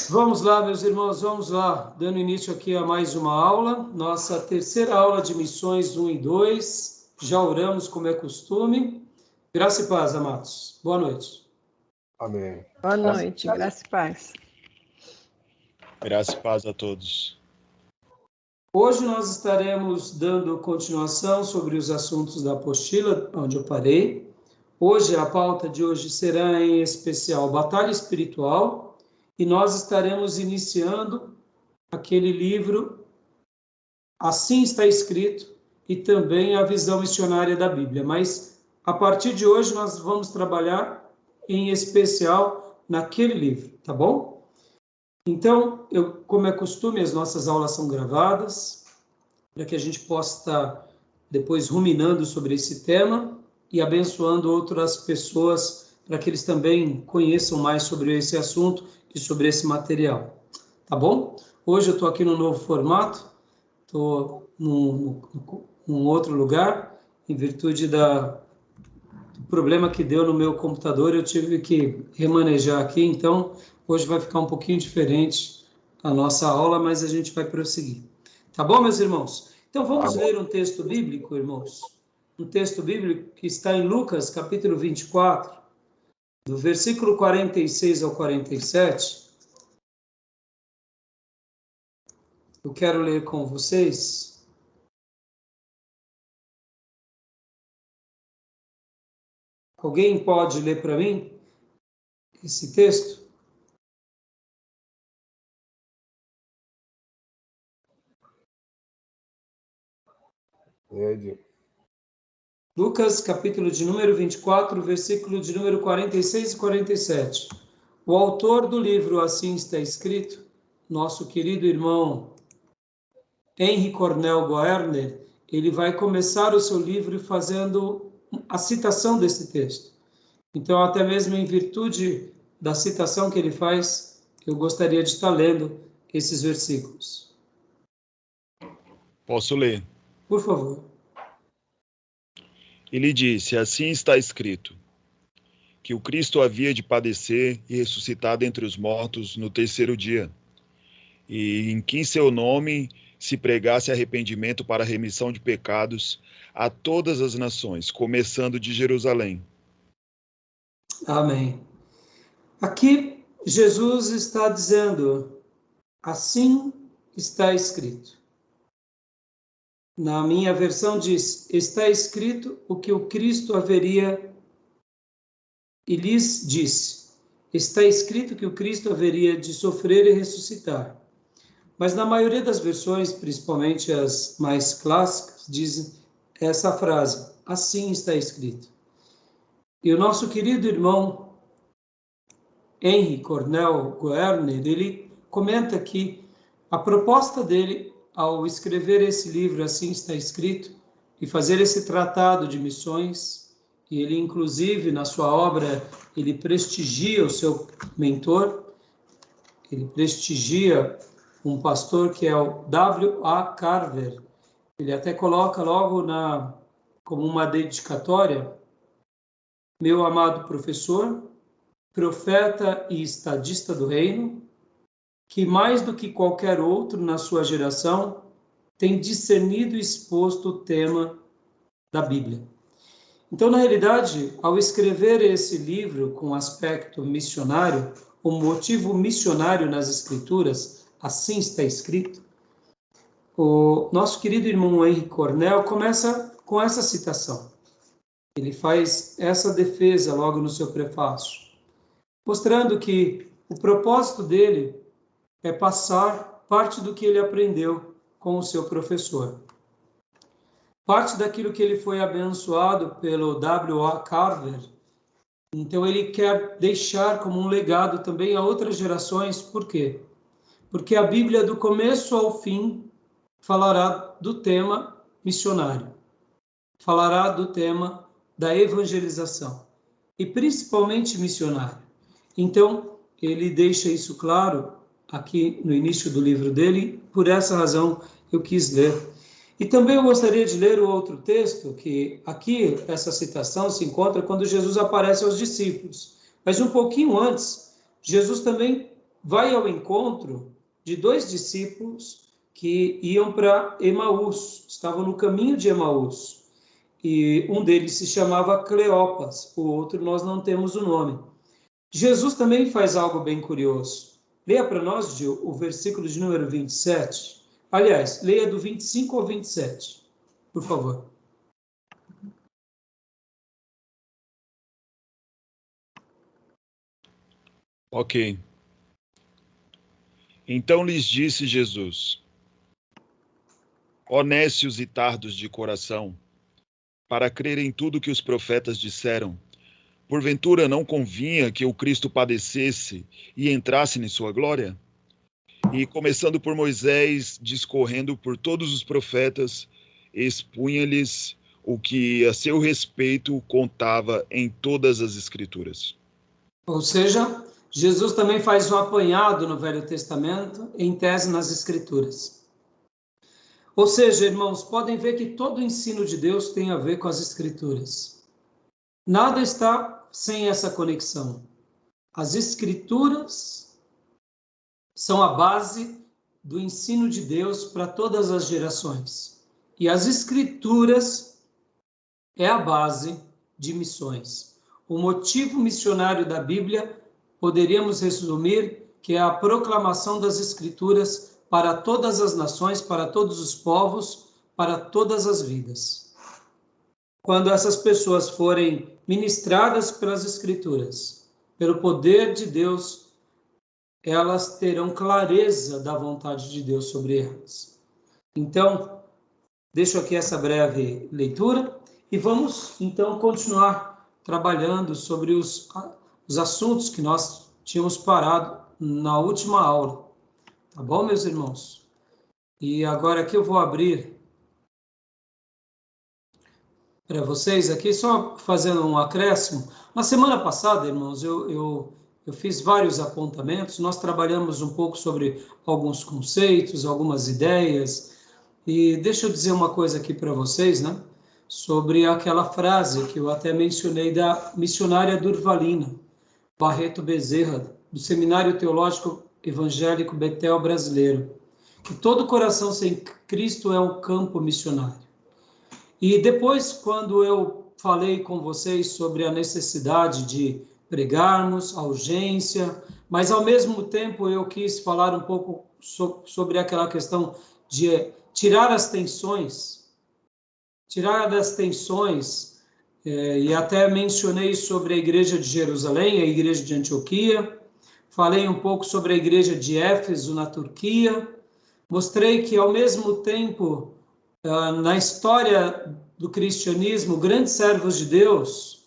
Vamos lá, meus irmãos, vamos lá. Dando início aqui a mais uma aula, nossa terceira aula de missões 1 e 2. Já oramos como é costume. Graça e paz, amados. Boa noite. Amém. Boa noite, graça e paz. Graça e paz a todos. Hoje nós estaremos dando continuação sobre os assuntos da apostila, onde eu parei. Hoje, a pauta de hoje será em especial Batalha Espiritual, e nós estaremos iniciando aquele livro Assim Está Escrito, e também a visão missionária da Bíblia. Mas, a partir de hoje, nós vamos trabalhar em especial naquele livro, tá bom? Então, como é costume, as nossas aulas são gravadas, para que a gente possa estar depois ruminando sobre esse tema e abençoando outras pessoas para que eles também conheçam mais sobre esse assunto e sobre esse material. Tá bom? Hoje eu estou aqui no novo formato, estou num outro lugar, em virtude do problema que deu no meu computador, eu tive que remanejar aqui, então hoje vai ficar um pouquinho diferente a nossa aula, mas a gente vai prosseguir. Tá bom, meus irmãos? Então vamos ler um texto bíblico, irmãos. Um texto bíblico que está em Lucas, capítulo 24, do versículo 46 ao 47. Eu quero ler com vocês. Alguém pode ler para mim esse texto? Lucas, capítulo de número 24, versículo de número 46 e 47. O autor do livro Assim Está Escrito, nosso querido irmão Henry Cornell Goerner, ele vai começar o seu livro fazendo a citação desse texto. Então, até mesmo em virtude da citação que ele faz, eu gostaria de estar lendo esses versículos. Posso ler? Por favor. Ele disse, assim está escrito, que o Cristo havia de padecer e ressuscitar dentre os mortos no terceiro dia, e em que em seu nome se pregasse arrependimento para a remissão de pecados a todas as nações, começando de Jerusalém. Amém. Aqui Jesus está dizendo, assim está escrito. Na minha versão diz, está escrito o que o Cristo haveria, e lhes disse, está escrito que o Cristo haveria de sofrer e ressuscitar. Mas na maioria das versões, principalmente as mais clássicas, dizem essa frase, assim está escrito. E o nosso querido irmão Henry Cornell Goerner, ele comenta que a proposta dele ao escrever esse livro, Assim Está Escrito, e fazer esse tratado de missões, e ele inclusive na sua obra, ele prestigia o seu mentor, ele prestigia um pastor que é o W.A. Carver, ele até coloca logo como uma dedicatória, meu amado professor, profeta e estadista do reino, que mais do que qualquer outro na sua geração tem discernido e exposto o tema da Bíblia. Então, na realidade, ao escrever esse livro com aspecto missionário, o motivo missionário nas Escrituras, assim está escrito, o nosso querido irmão Henry Cornell começa com essa citação. Ele faz essa defesa logo no seu prefácio, mostrando que o propósito dele é passar parte do que ele aprendeu com o seu professor. Parte daquilo que ele foi abençoado pelo W.A. Carver. Então ele quer deixar como um legado também a outras gerações. Por quê? Porque a Bíblia, do começo ao fim, falará do tema missionário. Falará do tema da evangelização. E principalmente missionário. Então, ele deixa isso claro aqui no início do livro dele, por essa razão eu quis ler. E também eu gostaria de ler o outro texto, que aqui essa citação se encontra quando Jesus aparece aos discípulos. Mas um pouquinho antes, Jesus também vai ao encontro de 2 discípulos que iam para Emaús, estavam no caminho de Emaús. E um deles se chamava Cleopas, o outro nós não temos o nome. Jesus também faz algo bem curioso. Leia para nós, Gil, o versículo de número 27. Aliás, leia do 25 ao 27, por favor. Ok. Então lhes disse Jesus: ó nécios e tardos de coração, para crer em tudo que os profetas disseram, porventura não convinha que o Cristo padecesse e entrasse em sua glória? E começando por Moisés, discorrendo por todos os profetas, expunha-lhes o que a seu respeito contava em todas as Escrituras. Ou seja, Jesus também faz um apanhado no Velho Testamento, em tese nas Escrituras. Ou seja, irmãos, podem ver que todo o ensino de Deus tem a ver com as Escrituras. Nada está sem essa conexão. As Escrituras são a base do ensino de Deus para todas as gerações. E as Escrituras é a base de missões. O motivo missionário da Bíblia poderíamos resumir que é a proclamação das Escrituras para todas as nações, para todos os povos, para todas as vidas. Quando essas pessoas forem ministradas pelas Escrituras, pelo poder de Deus, elas terão clareza da vontade de Deus sobre elas. Então, deixo aqui essa breve leitura e vamos, então, continuar trabalhando sobre os assuntos que nós tínhamos parado na última aula. Tá bom, meus irmãos? E agora aqui eu vou abrir para vocês aqui, só fazendo um acréscimo. Na semana passada, irmãos, eu fiz vários apontamentos, nós trabalhamos um pouco sobre alguns conceitos, algumas ideias, e deixa eu dizer uma coisa aqui para vocês, né? Sobre aquela frase que eu até mencionei da missionária Durvalina Barreto Bezerra, do Seminário Teológico Evangélico Betel Brasileiro, que todo coração sem Cristo é um campo missionário. E depois, quando eu falei com vocês sobre a necessidade de pregarmos, a urgência, mas ao mesmo tempo eu quis falar um pouco sobre aquela questão de tirar das tensões, e até mencionei sobre a igreja de Jerusalém, a igreja de Antioquia, falei um pouco sobre a igreja de Éfeso, na Turquia, mostrei que ao mesmo tempo, na história do cristianismo, grandes servos de Deus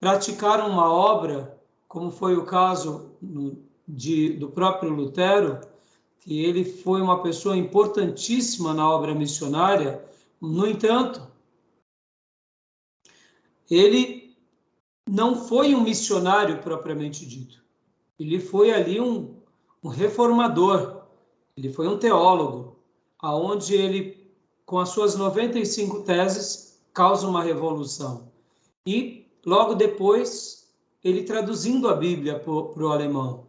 praticaram uma obra, como foi o caso do próprio Lutero, que ele foi uma pessoa importantíssima na obra missionária. No entanto, ele não foi um missionário propriamente dito. Ele foi ali um reformador, ele foi um teólogo, aonde ele, com as suas 95 teses, causa uma revolução. E, logo depois, ele traduzindo a Bíblia para o alemão.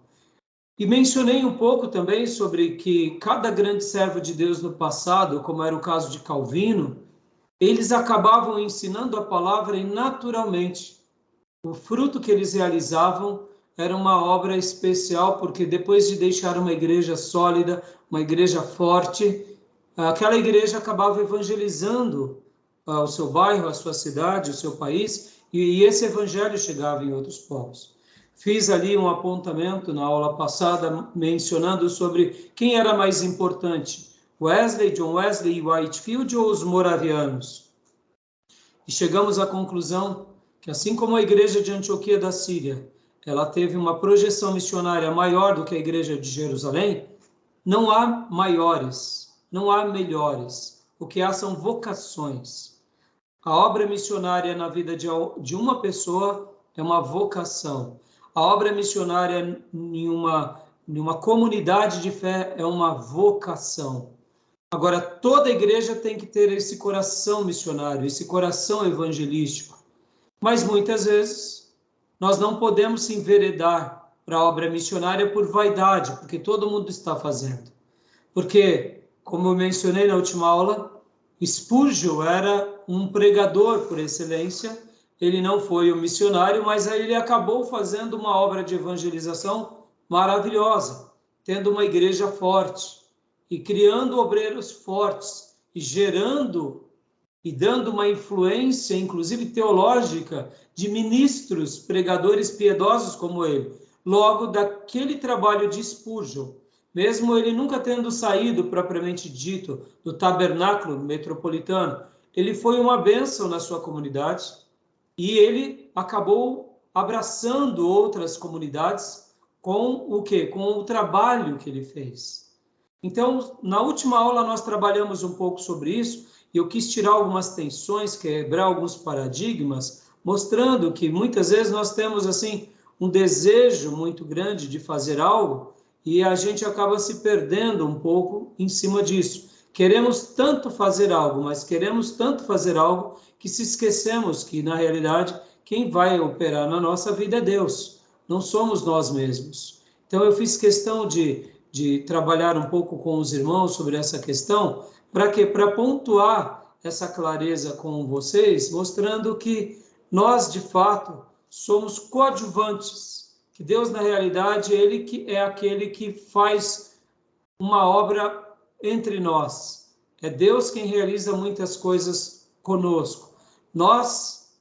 E mencionei um pouco também sobre que cada grande servo de Deus no passado, como era o caso de Calvino, eles acabavam ensinando a palavra e naturalmente o fruto que eles realizavam era uma obra especial, porque depois de deixar uma igreja sólida, uma igreja forte, aquela igreja acabava evangelizando o seu bairro, a sua cidade, o seu país, e esse evangelho chegava em outros povos. Fiz ali um apontamento na aula passada, mencionando sobre quem era mais importante, John Wesley e Whitefield ou os moravianos. E chegamos à conclusão que, assim como a igreja de Antioquia da Síria, ela teve uma projeção missionária maior do que a igreja de Jerusalém, não há maiores, não há melhores. O que há são vocações. A obra missionária na vida de uma pessoa é uma vocação. A obra missionária em uma comunidade de fé é uma vocação. Agora, toda igreja tem que ter esse coração missionário, esse coração evangelístico. Mas muitas vezes nós não podemos se enveredar para a obra missionária por vaidade, porque todo mundo está fazendo. Porque, como eu mencionei na última aula, Spurgeon era um pregador por excelência. Ele não foi um missionário, mas aí ele acabou fazendo uma obra de evangelização maravilhosa, tendo uma igreja forte e criando obreiros fortes e gerando e dando uma influência, inclusive teológica, de ministros, pregadores piedosos como ele. Logo, daquele trabalho de Spurgeon, mesmo ele nunca tendo saído, propriamente dito, do tabernáculo metropolitano, ele foi uma bênção na sua comunidade e ele acabou abraçando outras comunidades com o quê? Com o trabalho que ele fez. Então, na última aula nós trabalhamos um pouco sobre isso e eu quis tirar algumas tensões, quebrar alguns paradigmas, mostrando que muitas vezes nós temos assim um desejo muito grande de fazer algo e a gente acaba se perdendo um pouco em cima disso. Queremos tanto fazer algo, mas queremos tanto fazer algo que se esquecemos que, na realidade, quem vai operar na nossa vida é Deus, não somos nós mesmos. Então, eu fiz questão de trabalhar um pouco com os irmãos sobre essa questão, para quê? Para pontuar essa clareza com vocês, mostrando que nós, de fato, somos coadjuvantes, que Deus, na realidade, ele que é aquele que faz uma obra entre nós. É Deus quem realiza muitas coisas conosco. Nós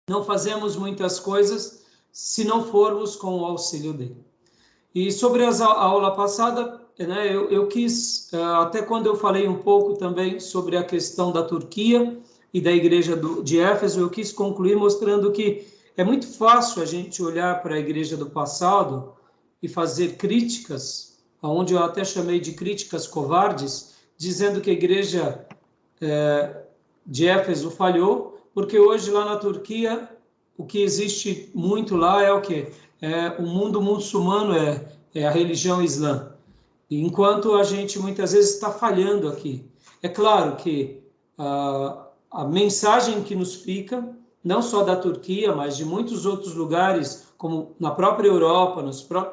não fazemos muitas coisas se não formos com o auxílio dele. E sobre a aula passada, né, eu quis, até quando eu falei um pouco também sobre a questão da Turquia e da igreja de Éfeso, eu quis concluir mostrando que é muito fácil a gente olhar para a igreja do passado e fazer críticas, onde eu até chamei de críticas covardes, dizendo que a igreja de Éfeso falhou, porque hoje lá na Turquia, o que existe muito lá é o quê? O mundo muçulmano, é a religião islã. Enquanto a gente muitas vezes está falhando aqui. É claro que a mensagem que nos fica, não só da Turquia, mas de muitos outros lugares, como na própria Europa,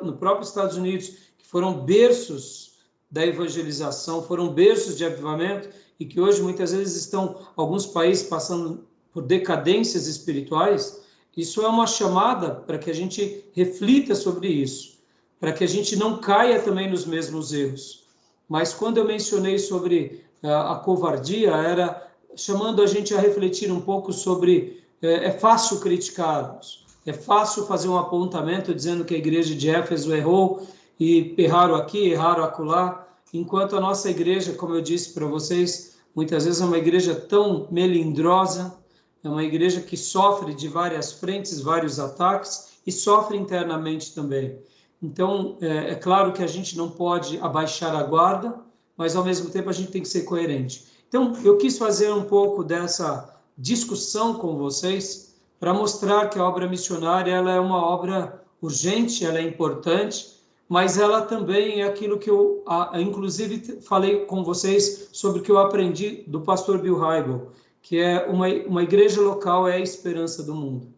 no próprio Estados Unidos, que foram berços da evangelização, foram berços de avivamento, e que hoje muitas vezes estão alguns países passando por decadências espirituais. Isso é uma chamada para que a gente reflita sobre isso, para que a gente não caia também nos mesmos erros. Mas quando eu mencionei sobre a covardia, era chamando a gente a refletir um pouco sobre é fácil criticarmos, é fácil fazer um apontamento dizendo que a igreja de Éfeso errou e erraram aqui, erraram acolá, enquanto a nossa igreja, como eu disse para vocês, muitas vezes é uma igreja tão melindrosa, é uma igreja que sofre de várias frentes, vários ataques e sofre internamente também. Então, é claro que a gente não pode abaixar a guarda, mas ao mesmo tempo a gente tem que ser coerente. Então, eu quis fazer um pouco dessa discussão com vocês para mostrar que a obra missionária ela é uma obra urgente, ela é importante, mas ela também é aquilo que eu, inclusive, falei com vocês sobre o que eu aprendi do pastor Bill Hybels, que é uma igreja local é a esperança do mundo.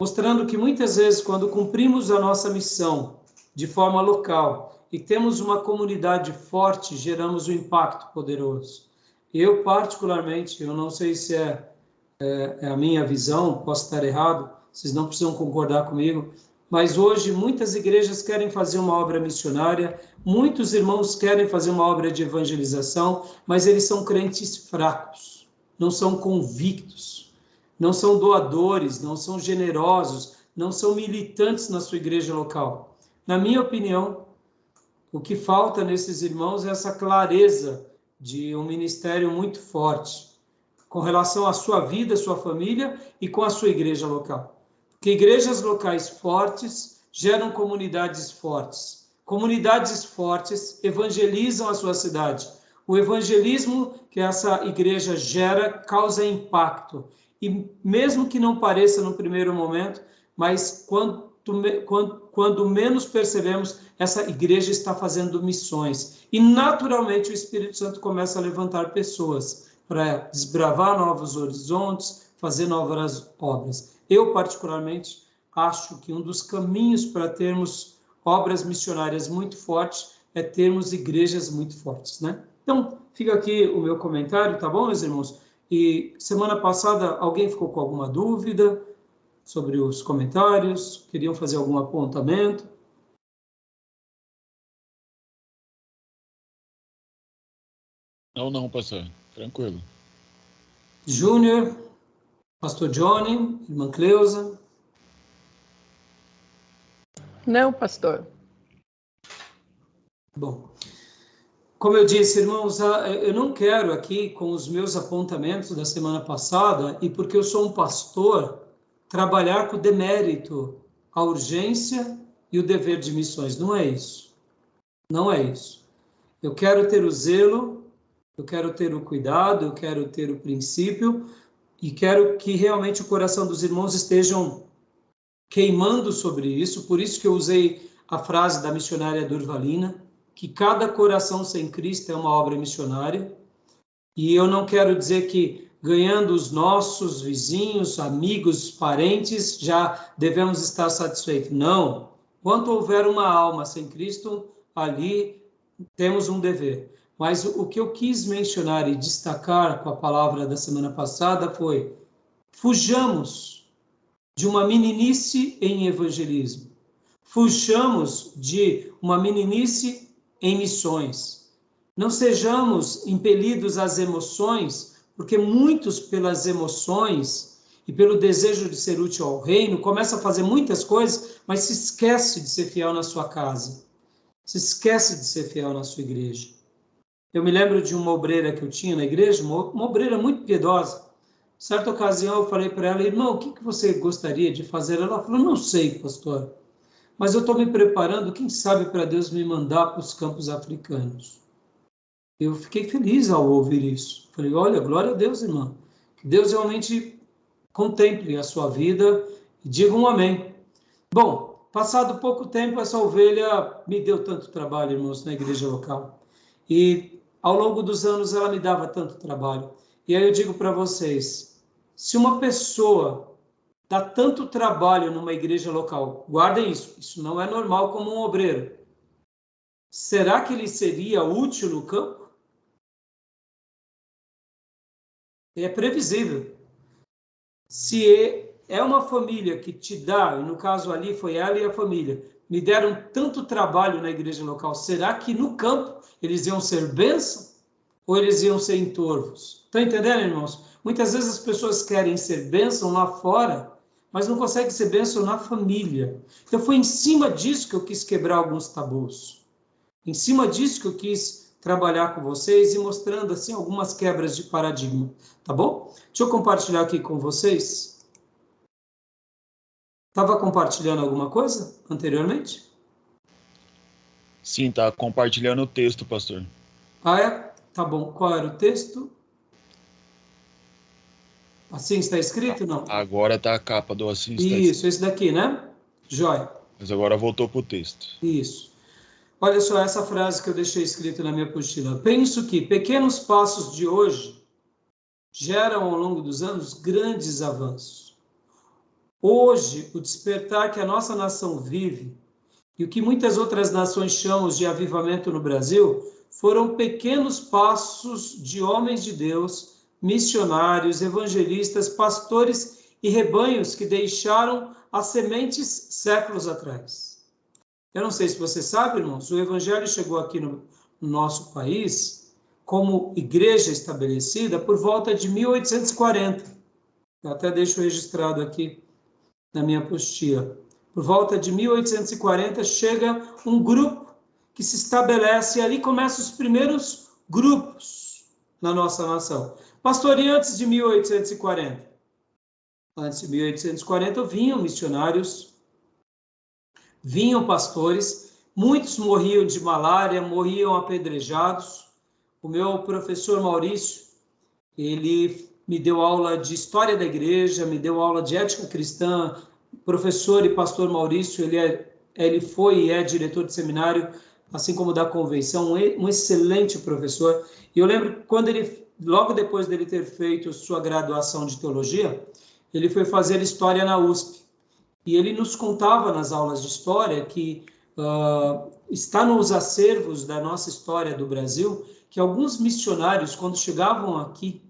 Mostrando que muitas vezes, quando cumprimos a nossa missão de forma local e temos uma comunidade forte, geramos um impacto poderoso. Eu, particularmente, eu não sei se é a minha visão, posso estar errado, vocês não precisam concordar comigo, mas hoje muitas igrejas querem fazer uma obra missionária, muitos irmãos querem fazer uma obra de evangelização, mas eles são crentes fracos, não são convictos, não são doadores, não são generosos, não são militantes na sua igreja local. Na minha opinião, o que falta nesses irmãos é essa clareza de um ministério muito forte com relação à sua vida, sua família e com a sua igreja local. Porque igrejas locais fortes geram comunidades fortes. Comunidades fortes evangelizam a sua cidade. O evangelismo que essa igreja gera causa impacto. E mesmo que não pareça no primeiro momento, mas quando menos percebemos, essa igreja está fazendo missões. E naturalmente o Espírito Santo começa a levantar pessoas para desbravar novos horizontes, fazer novas obras. Eu, particularmente, acho que um dos caminhos para termos obras missionárias muito fortes é termos igrejas muito fortes, né? Então, fica aqui o meu comentário, tá bom, meus irmãos? E semana passada, alguém ficou com alguma dúvida sobre os comentários? Queriam fazer algum apontamento? Não, pastor. Tranquilo. Júnior, pastor Johnny, irmã Cleusa? Não, pastor. Bom, como eu disse, irmãos, eu não quero aqui, com os meus apontamentos da semana passada, e porque eu sou um pastor, trabalhar com demérito, a urgência e o dever de missões. Não é isso. Não é isso. Eu quero ter o zelo, eu quero ter o cuidado, eu quero ter o princípio, e quero que realmente o coração dos irmãos estejam queimando sobre isso. Por isso que eu usei a frase da missionária Durvalina, que cada coração sem Cristo é uma obra missionária. E eu não quero dizer que ganhando os nossos vizinhos, amigos, parentes, já devemos estar satisfeitos. Não. Quanto houver uma alma sem Cristo, ali temos um dever. Mas o que eu quis mencionar e destacar com a palavra da semana passada foi: fujamos de uma meninice em evangelismo. Fujamos de uma meninice em missões. Não sejamos impelidos às emoções, porque muitos, pelas emoções e pelo desejo de ser útil ao reino, começam a fazer muitas coisas, mas se esquece de ser fiel na sua casa. Se esquece de ser fiel na sua igreja. Eu me lembro de uma obreira que eu tinha na igreja, uma obreira muito piedosa. Certa ocasião eu falei para ela: irmão, o que você gostaria de fazer? Ela falou: não sei, pastor, mas eu estou me preparando, quem sabe, para Deus me mandar para os campos africanos. Eu fiquei feliz ao ouvir isso. Falei: olha, glória a Deus, irmã. Que Deus realmente contemple a sua vida e diga um amém. Bom, passado pouco tempo, essa ovelha me deu tanto trabalho, irmãos, na igreja local. E ao longo dos anos ela me dava tanto trabalho. E aí eu digo para vocês, se uma pessoa dá tanto trabalho numa igreja local, guardem isso não é normal como um obreiro. Será que ele seria útil no campo? É previsível. Se é uma família que te dá, e no caso ali foi ela e a família, me deram tanto trabalho na igreja local, será que no campo eles iam ser bênção? Ou eles iam ser entorvos? Estão entendendo, irmãos? Muitas vezes as pessoas querem ser bênção lá fora, mas não conseguem ser bênção na família. Então foi em cima disso que eu quis quebrar alguns tabus. Em cima disso que eu quis trabalhar com vocês e mostrando assim algumas quebras de paradigma, tá bom? Deixa eu compartilhar aqui com vocês. Estava compartilhando alguma coisa anteriormente? Sim, tá compartilhando o texto, pastor. Ah, é? Tá bom. Qual era o texto? Assim está escrito, não? Agora tá a capa do assim está Isso, escrito. esse daqui, né? Jóia. Mas agora voltou pro texto. Isso. Olha só essa frase que eu deixei escrita na minha apostila. Penso que pequenos passos de hoje geram ao longo dos anos grandes avanços. Hoje, o despertar que a nossa nação vive e o que muitas outras nações chamam de avivamento no Brasil foram pequenos passos de homens de Deus, missionários, evangelistas, pastores e rebanhos que deixaram as sementes séculos atrás. Eu não sei se você sabe, irmãos, o evangelho chegou aqui no nosso país como igreja estabelecida por volta de 1840. Eu até deixo registrado aqui na minha apostila. Por volta de 1840 chega um grupo que se estabelece e ali começam os primeiros grupos na nossa nação. Pastor, e antes de 1840? Antes de 1840 vinham missionários, vinham pastores, muitos morriam de malária, morriam apedrejados. O meu professor Maurício, ele me deu aula de história da igreja, me deu aula de ética cristã. Professor e pastor Maurício, ele foi e é diretor de seminário, assim como da convenção, um excelente professor. E eu lembro quando ele, logo depois dele ter feito sua graduação de teologia, ele foi fazer história na USP. E ele nos contava nas aulas de história que está nos acervos da nossa história do Brasil, que alguns missionários, quando chegavam aqui,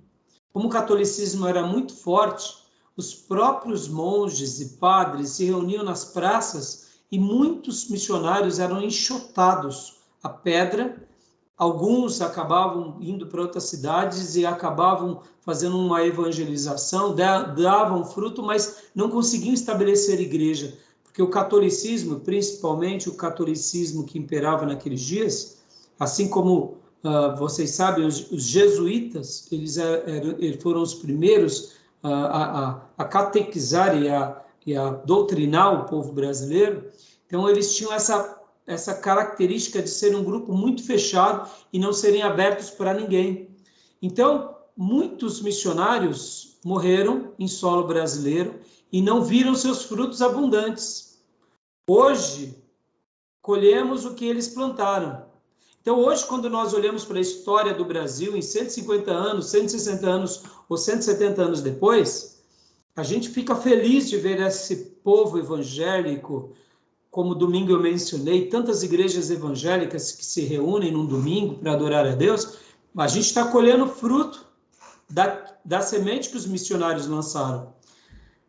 como o catolicismo era muito forte, os próprios monges e padres se reuniam nas praças e muitos missionários eram enxotados a pedra. Alguns acabavam indo para outras cidades e acabavam fazendo uma evangelização, davam fruto, mas não conseguiam estabelecer igreja, porque o catolicismo, principalmente o catolicismo que imperava naqueles dias, assim como vocês sabem, os jesuítas, eles foram os primeiros a catequizar e a doutrinar o povo brasileiro. Então, eles tinham essa característica de ser um grupo muito fechado e não serem abertos para ninguém. Então, muitos missionários morreram em solo brasileiro e não viram seus frutos abundantes. Hoje, colhemos o que eles plantaram. Então, hoje, quando nós olhamos para a história do Brasil, em 150 anos, 160 anos ou 170 anos depois, a gente fica feliz de ver esse povo evangélico, como domingo eu mencionei, tantas igrejas evangélicas que se reúnem num domingo para adorar a Deus. A gente está colhendo fruto da semente que os missionários lançaram,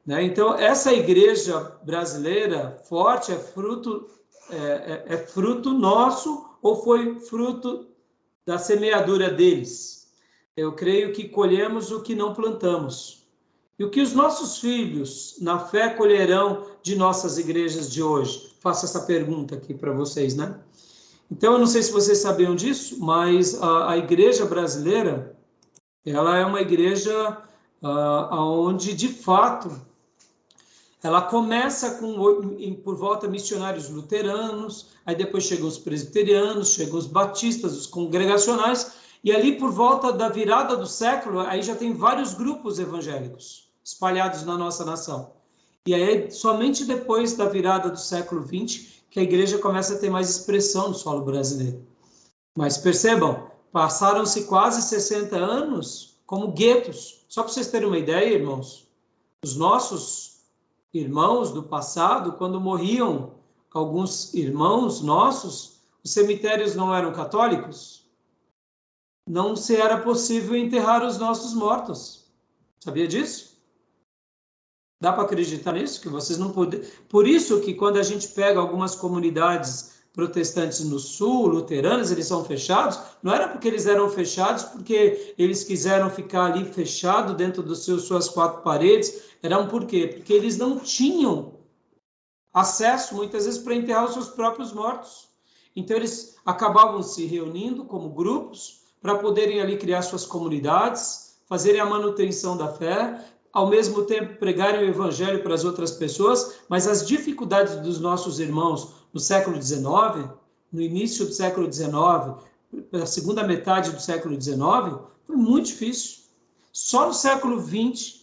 né? Então, essa igreja brasileira forte é fruto nosso ou foi fruto da semeadura deles? Eu creio que colhemos o que não plantamos. E o que os nossos filhos, na fé, colherão de nossas igrejas de hoje? Faço essa pergunta aqui para vocês, né? Então, eu não sei se vocês sabiam disso, mas a igreja brasileira, ela é uma igreja onde, de fato, ela começa por volta missionários luteranos, aí depois chegam os presbiterianos, chegam os batistas, os congregacionais, e ali por volta da virada do século, aí já tem vários grupos evangélicos espalhados na nossa nação. E aí, somente depois da virada do século XX, que a igreja começa a ter mais expressão no solo brasileiro. Mas percebam, passaram-se quase 60 anos como guetos. Só para vocês terem uma ideia, irmãos, os nossos irmãos do passado, quando morriam alguns irmãos nossos, os cemitérios não eram católicos, não se era possível enterrar os nossos mortos. Sabia disso? Dá para acreditar nisso? Que vocês não podem. Por isso que quando a gente pega algumas comunidades protestantes no sul, luteranas, eles são fechados, não era porque eles eram fechados, porque eles quiseram ficar ali fechado dentro das suas quatro paredes, era por quê? Porque eles não tinham acesso, muitas vezes, para enterrar os seus próprios mortos. Então, eles acabavam se reunindo como grupos para poderem ali criar suas comunidades, fazerem a manutenção da fé, ao mesmo tempo pregarem o evangelho para as outras pessoas, mas as dificuldades dos nossos irmãos no século XIX, no início do século XIX, na segunda metade do século XIX, foi muito difícil. Só no século XX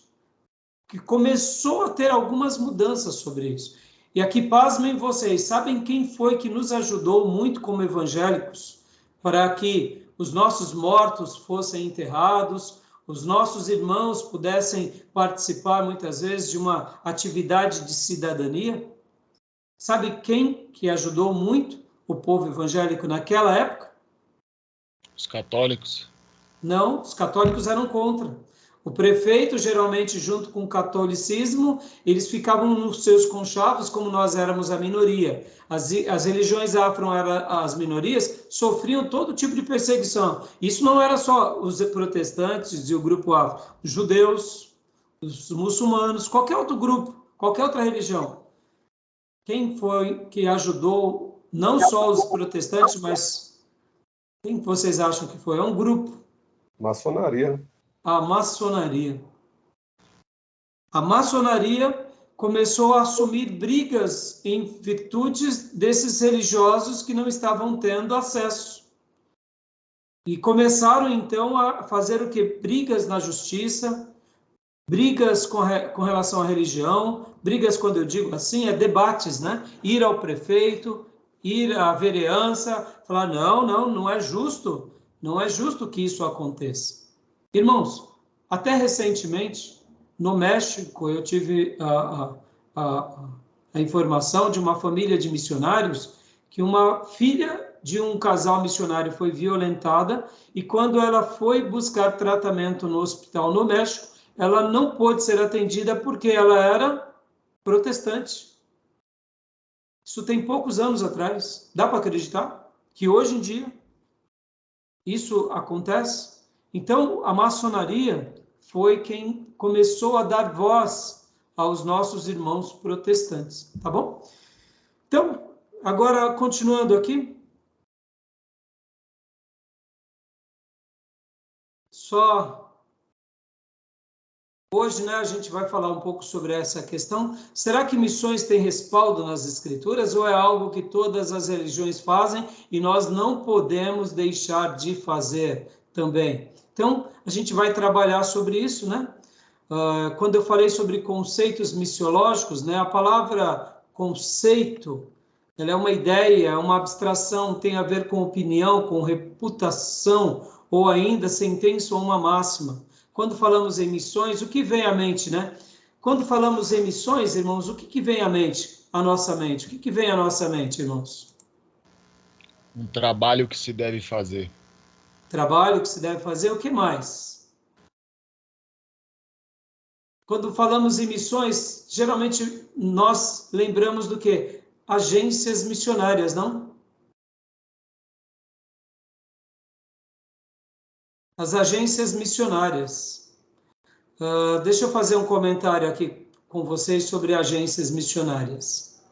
que começou a ter algumas mudanças sobre isso. E aqui, pasmem vocês, sabem quem foi que nos ajudou muito como evangélicos para que os nossos mortos fossem enterrados, os nossos irmãos pudessem participar, muitas vezes, de uma atividade de cidadania? Sabe quem que ajudou muito o povo evangélico naquela época? Os católicos. Não, os católicos eram contra. O prefeito, geralmente, junto com o catolicismo, eles ficavam nos seus conchavos, como nós éramos a minoria. As religiões afro eram as minorias, sofriam todo tipo de perseguição. Isso não era só os protestantes e o grupo afro, os judeus, os muçulmanos, qualquer outro grupo, qualquer outra religião. Quem foi que ajudou, não só os protestantes, mas quem vocês acham que foi? É um grupo. Maçonaria. A maçonaria. A maçonaria começou a assumir brigas em virtude desses religiosos que não estavam tendo acesso. E começaram, então, a fazer o quê? Brigas na justiça, brigas com relação à religião, brigas, quando eu digo assim, debates, né? Ir ao prefeito, ir à vereança, falar, não é justo que isso aconteça. Irmãos, até recentemente, no México, eu tive a informação de uma família de missionários que uma filha de um casal missionário foi violentada e quando ela foi buscar tratamento no hospital no México, ela não pôde ser atendida porque ela era protestante. Isso tem poucos anos atrás. Dá para acreditar que hoje em dia isso acontece? Então, a maçonaria foi quem começou a dar voz aos nossos irmãos protestantes, tá bom? Então, agora, continuando aqui, hoje, né, a gente vai falar um pouco sobre essa questão. Será que missões têm respaldo nas Escrituras ou é algo que todas as religiões fazem e nós não podemos deixar de fazer também? Então, a gente vai trabalhar sobre isso, né? Quando eu falei sobre conceitos missiológicos, né, a palavra conceito, ela é uma ideia, uma abstração, tem a ver com opinião, com reputação, ou ainda sentença ou uma máxima. Quando falamos em missões, o que vem à mente, né? Quando falamos em missões, irmãos, o que vem à mente, à nossa mente? O que vem à nossa mente, irmãos? Um trabalho que se deve fazer. Trabalho que se deve fazer, o que mais? Quando falamos em missões, geralmente nós lembramos do quê? Agências missionárias, não? As agências missionárias. Deixa eu fazer um comentário aqui com vocês sobre agências missionárias.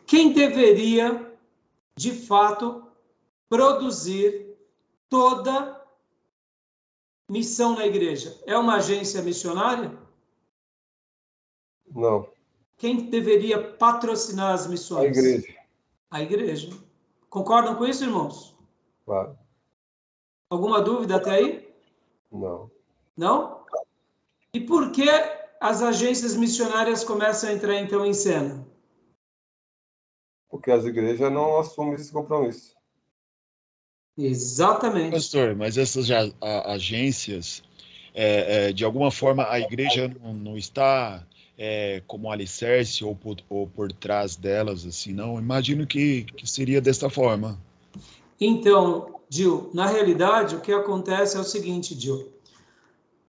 Quem deveria, de fato, produzir toda missão na igreja? É uma agência missionária? Não. Quem deveria patrocinar as missões? A igreja. A igreja. Concordam com isso, irmãos? Claro. Alguma dúvida até aí? Não. Não? E por que as agências missionárias começam a entrar, então, em cena? Porque as igrejas não assumem esse compromisso. Exatamente. Pastor, mas essas agências, de alguma forma, a igreja não está como alicerce ou por trás delas, assim, não? Imagino que seria desta forma. Então, Gil, na realidade, o que acontece é o seguinte, Gil.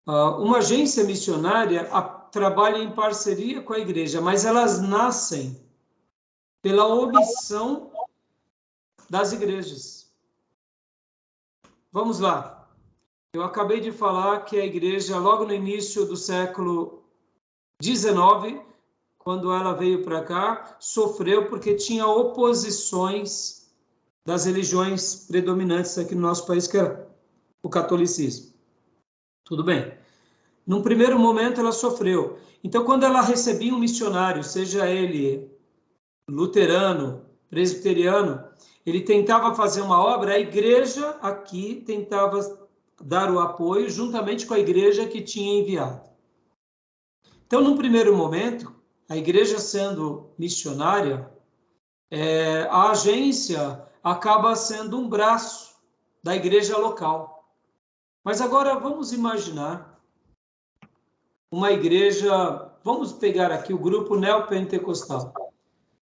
Uma agência missionária trabalha em parceria com a igreja, mas elas nascem pela omissão das igrejas. Vamos lá. Eu acabei de falar que a igreja, logo no início do século XIX, quando ela veio para cá, sofreu porque tinha oposições das religiões predominantes aqui no nosso país, que era o catolicismo. Tudo bem. Num primeiro momento, ela sofreu. Então, quando ela recebia um missionário, seja ele luterano, presbiteriano, ele tentava fazer uma obra, a igreja aqui tentava dar o apoio juntamente com a igreja que tinha enviado. Então, num primeiro momento, a igreja sendo missionária, a agência acaba sendo um braço da igreja local. Mas agora vamos imaginar uma igreja, vamos pegar aqui o grupo neopentecostal.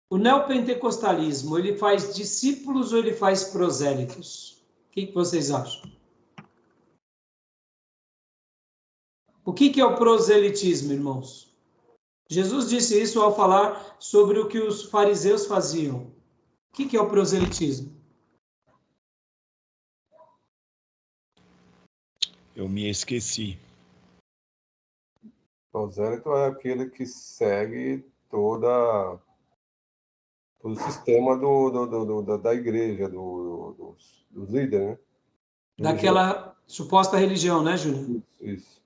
O neopentecostalismo, ele faz discípulos ou ele faz prosélitos? O que vocês acham? O que é o proselitismo, irmãos? Jesus disse isso ao falar sobre o que os fariseus faziam. O que é o proselitismo? Eu me esqueci. Prosélito é aquele que segue todo o sistema da igreja, dos líderes, né? Daquela suposta religião, né, Júnior? Isso.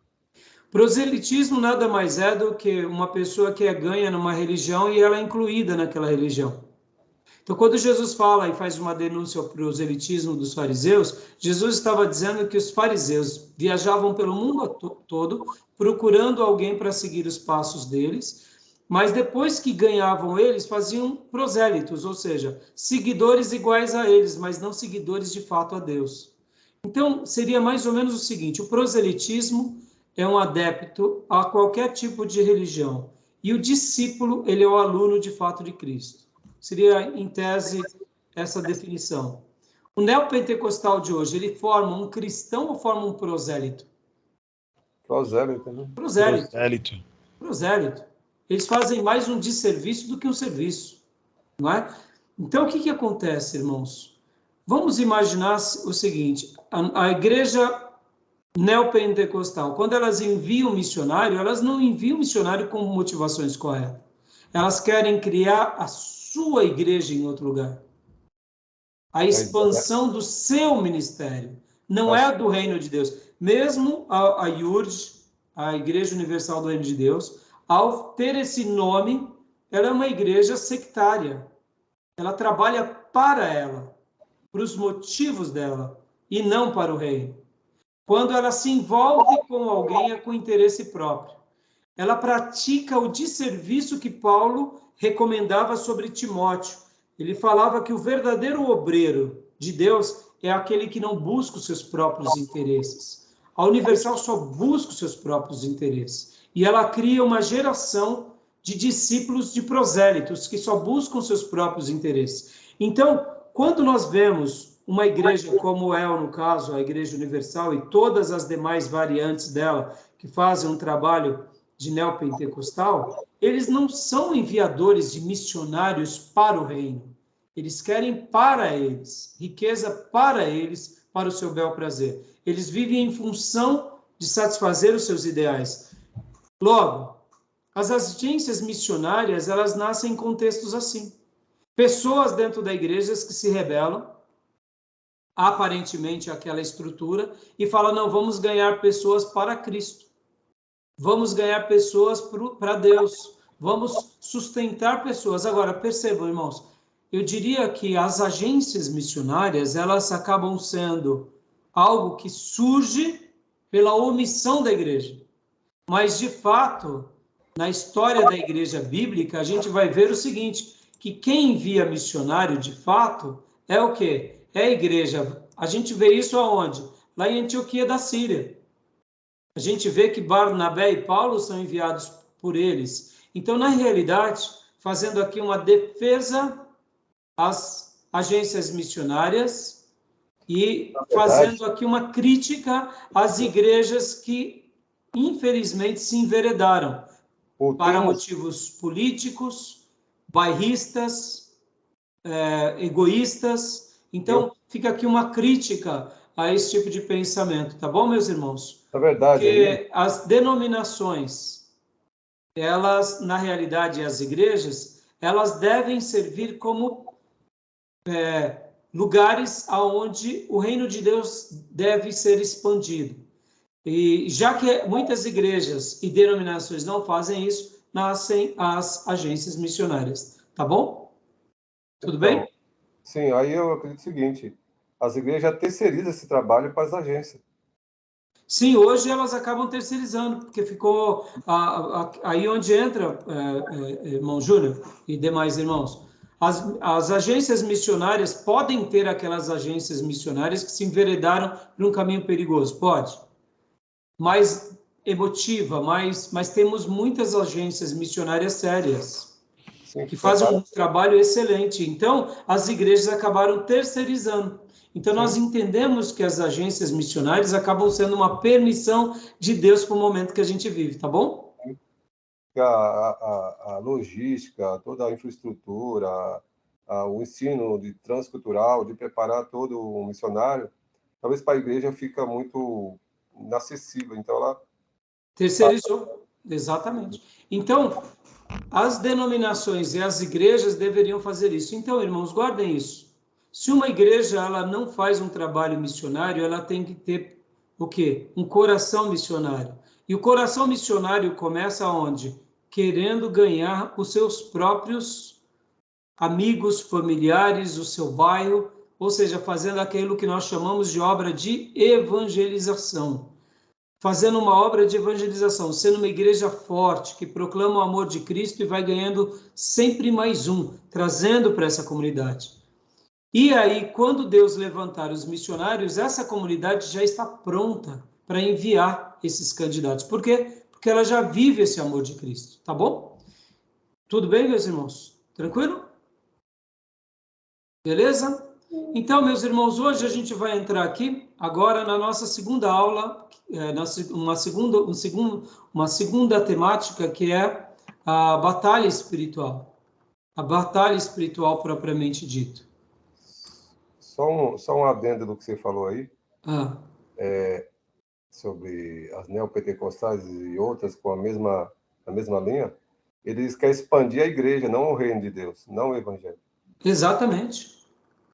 Proselitismo nada mais é do que uma pessoa que ganha numa religião e ela é incluída naquela religião. Então, quando Jesus fala e faz uma denúncia ao proselitismo dos fariseus, Jesus estava dizendo que os fariseus viajavam pelo mundo todo procurando alguém para seguir os passos deles, mas depois que ganhavam eles, faziam prosélitos, ou seja, seguidores iguais a eles, mas não seguidores de fato a Deus. Então, seria mais ou menos o seguinte: o proselitismo é um adepto a qualquer tipo de religião, e o discípulo, ele é o aluno de fato de Cristo. Seria, em tese, essa definição. O neopentecostal de hoje, ele forma um cristão ou forma um prosélito? Prosélito, né? Prosélito. Eles fazem mais um desserviço do que um serviço, não é? Então, o que acontece, irmãos? Vamos imaginar o seguinte, a igreja neopentecostal, quando elas enviam missionário, elas não enviam missionário com motivações corretas. Elas querem criar a sua igreja em outro lugar. A expansão do seu ministério, não é a do reino de Deus. Mesmo a IURD, a Igreja Universal do Reino de Deus, ao ter esse nome, ela é uma igreja sectária. Ela trabalha para ela, para os motivos dela, e não para o reino. Quando ela se envolve com alguém, é com interesse próprio. Ela pratica o desserviço que Paulo recomendava sobre Timóteo. Ele falava que o verdadeiro obreiro de Deus é aquele que não busca os seus próprios interesses. A Universal só busca os seus próprios interesses. E ela cria uma geração de discípulos de prosélitos que só buscam os seus próprios interesses. Então, quando nós vemos uma igreja como é, no caso, a Igreja Universal e todas as demais variantes dela, que fazem um trabalho de neopentecostal, eles não são enviadores de missionários para o reino. Eles querem para eles, riqueza para eles, para o seu bel prazer. Eles vivem em função de satisfazer os seus ideais. Logo, as agências missionárias, elas nascem em contextos assim. Pessoas dentro da igreja que se rebelam, aparentemente àquela estrutura, e falam, não, vamos ganhar pessoas para Cristo. Vamos ganhar pessoas para Deus. Vamos sustentar pessoas. Agora, percebam, irmãos, eu diria que as agências missionárias, elas acabam sendo algo que surge pela omissão da igreja. Mas, de fato, na história da igreja bíblica, a gente vai ver o seguinte, que quem envia missionário, de fato, é o quê? É a igreja. A gente vê isso aonde? Lá em Antioquia da Síria. A gente vê que Barnabé e Paulo são enviados por eles. Então, na realidade, fazendo aqui uma defesa às agências missionárias e fazendo aqui uma crítica às igrejas que, infelizmente, se enveredaram para motivos políticos, bairristas, egoístas. Então, fica aqui uma crítica a esse tipo de pensamento, tá bom, meus irmãos? É verdade. Porque as denominações, elas, na realidade, as igrejas, elas devem servir como lugares aonde o reino de Deus deve ser expandido. E já que muitas igrejas e denominações não fazem isso, nascem as agências missionárias, tá bom? Tudo bem? Sim, aí eu acredito o seguinte, as igrejas terceirizam esse trabalho para as agências. Sim, hoje elas acabam terceirizando, porque ficou aí onde entra, irmão Júnior e demais irmãos, as agências missionárias podem ter aquelas agências missionárias que se enveredaram por um caminho perigoso, pode, mais emotiva, mas temos muitas agências missionárias sérias, sim, que fazem um trabalho excelente. Então, as igrejas acabaram terceirizando. Então, nós entendemos que as agências missionárias acabam sendo uma permissão de Deus para o momento que a gente vive, tá bom? A logística, toda a infraestrutura, o ensino de transcultural, de preparar todo o missionário, talvez para a igreja fica muito inacessível. Então, ela terceirizou, exatamente. Então, as denominações e as igrejas deveriam fazer isso. Então, irmãos, guardem isso. Se uma igreja ela não faz um trabalho missionário, ela tem que ter o quê? Um coração missionário. E o coração missionário começa onde? Querendo ganhar os seus próprios amigos, familiares, o seu bairro, ou seja, fazendo aquilo que nós chamamos de obra de evangelização. Fazendo uma obra de evangelização, sendo uma igreja forte, que proclama o amor de Cristo e vai ganhando sempre mais um, trazendo para essa comunidade. E aí, quando Deus levantar os missionários, essa comunidade já está pronta para enviar esses candidatos. Por quê? Porque ela já vive esse amor de Cristo, tá bom? Tudo bem, meus irmãos? Tranquilo? Beleza? Então, meus irmãos, hoje a gente vai entrar aqui, agora na nossa segunda aula, uma segunda temática, que é a batalha espiritual. A batalha espiritual propriamente dito. Só um adendo do que você falou aí, Ah, sobre as neopentecostais e outras com a mesma linha. Eles querem expandir a igreja, não o reino de Deus, não o evangelho. exatamente.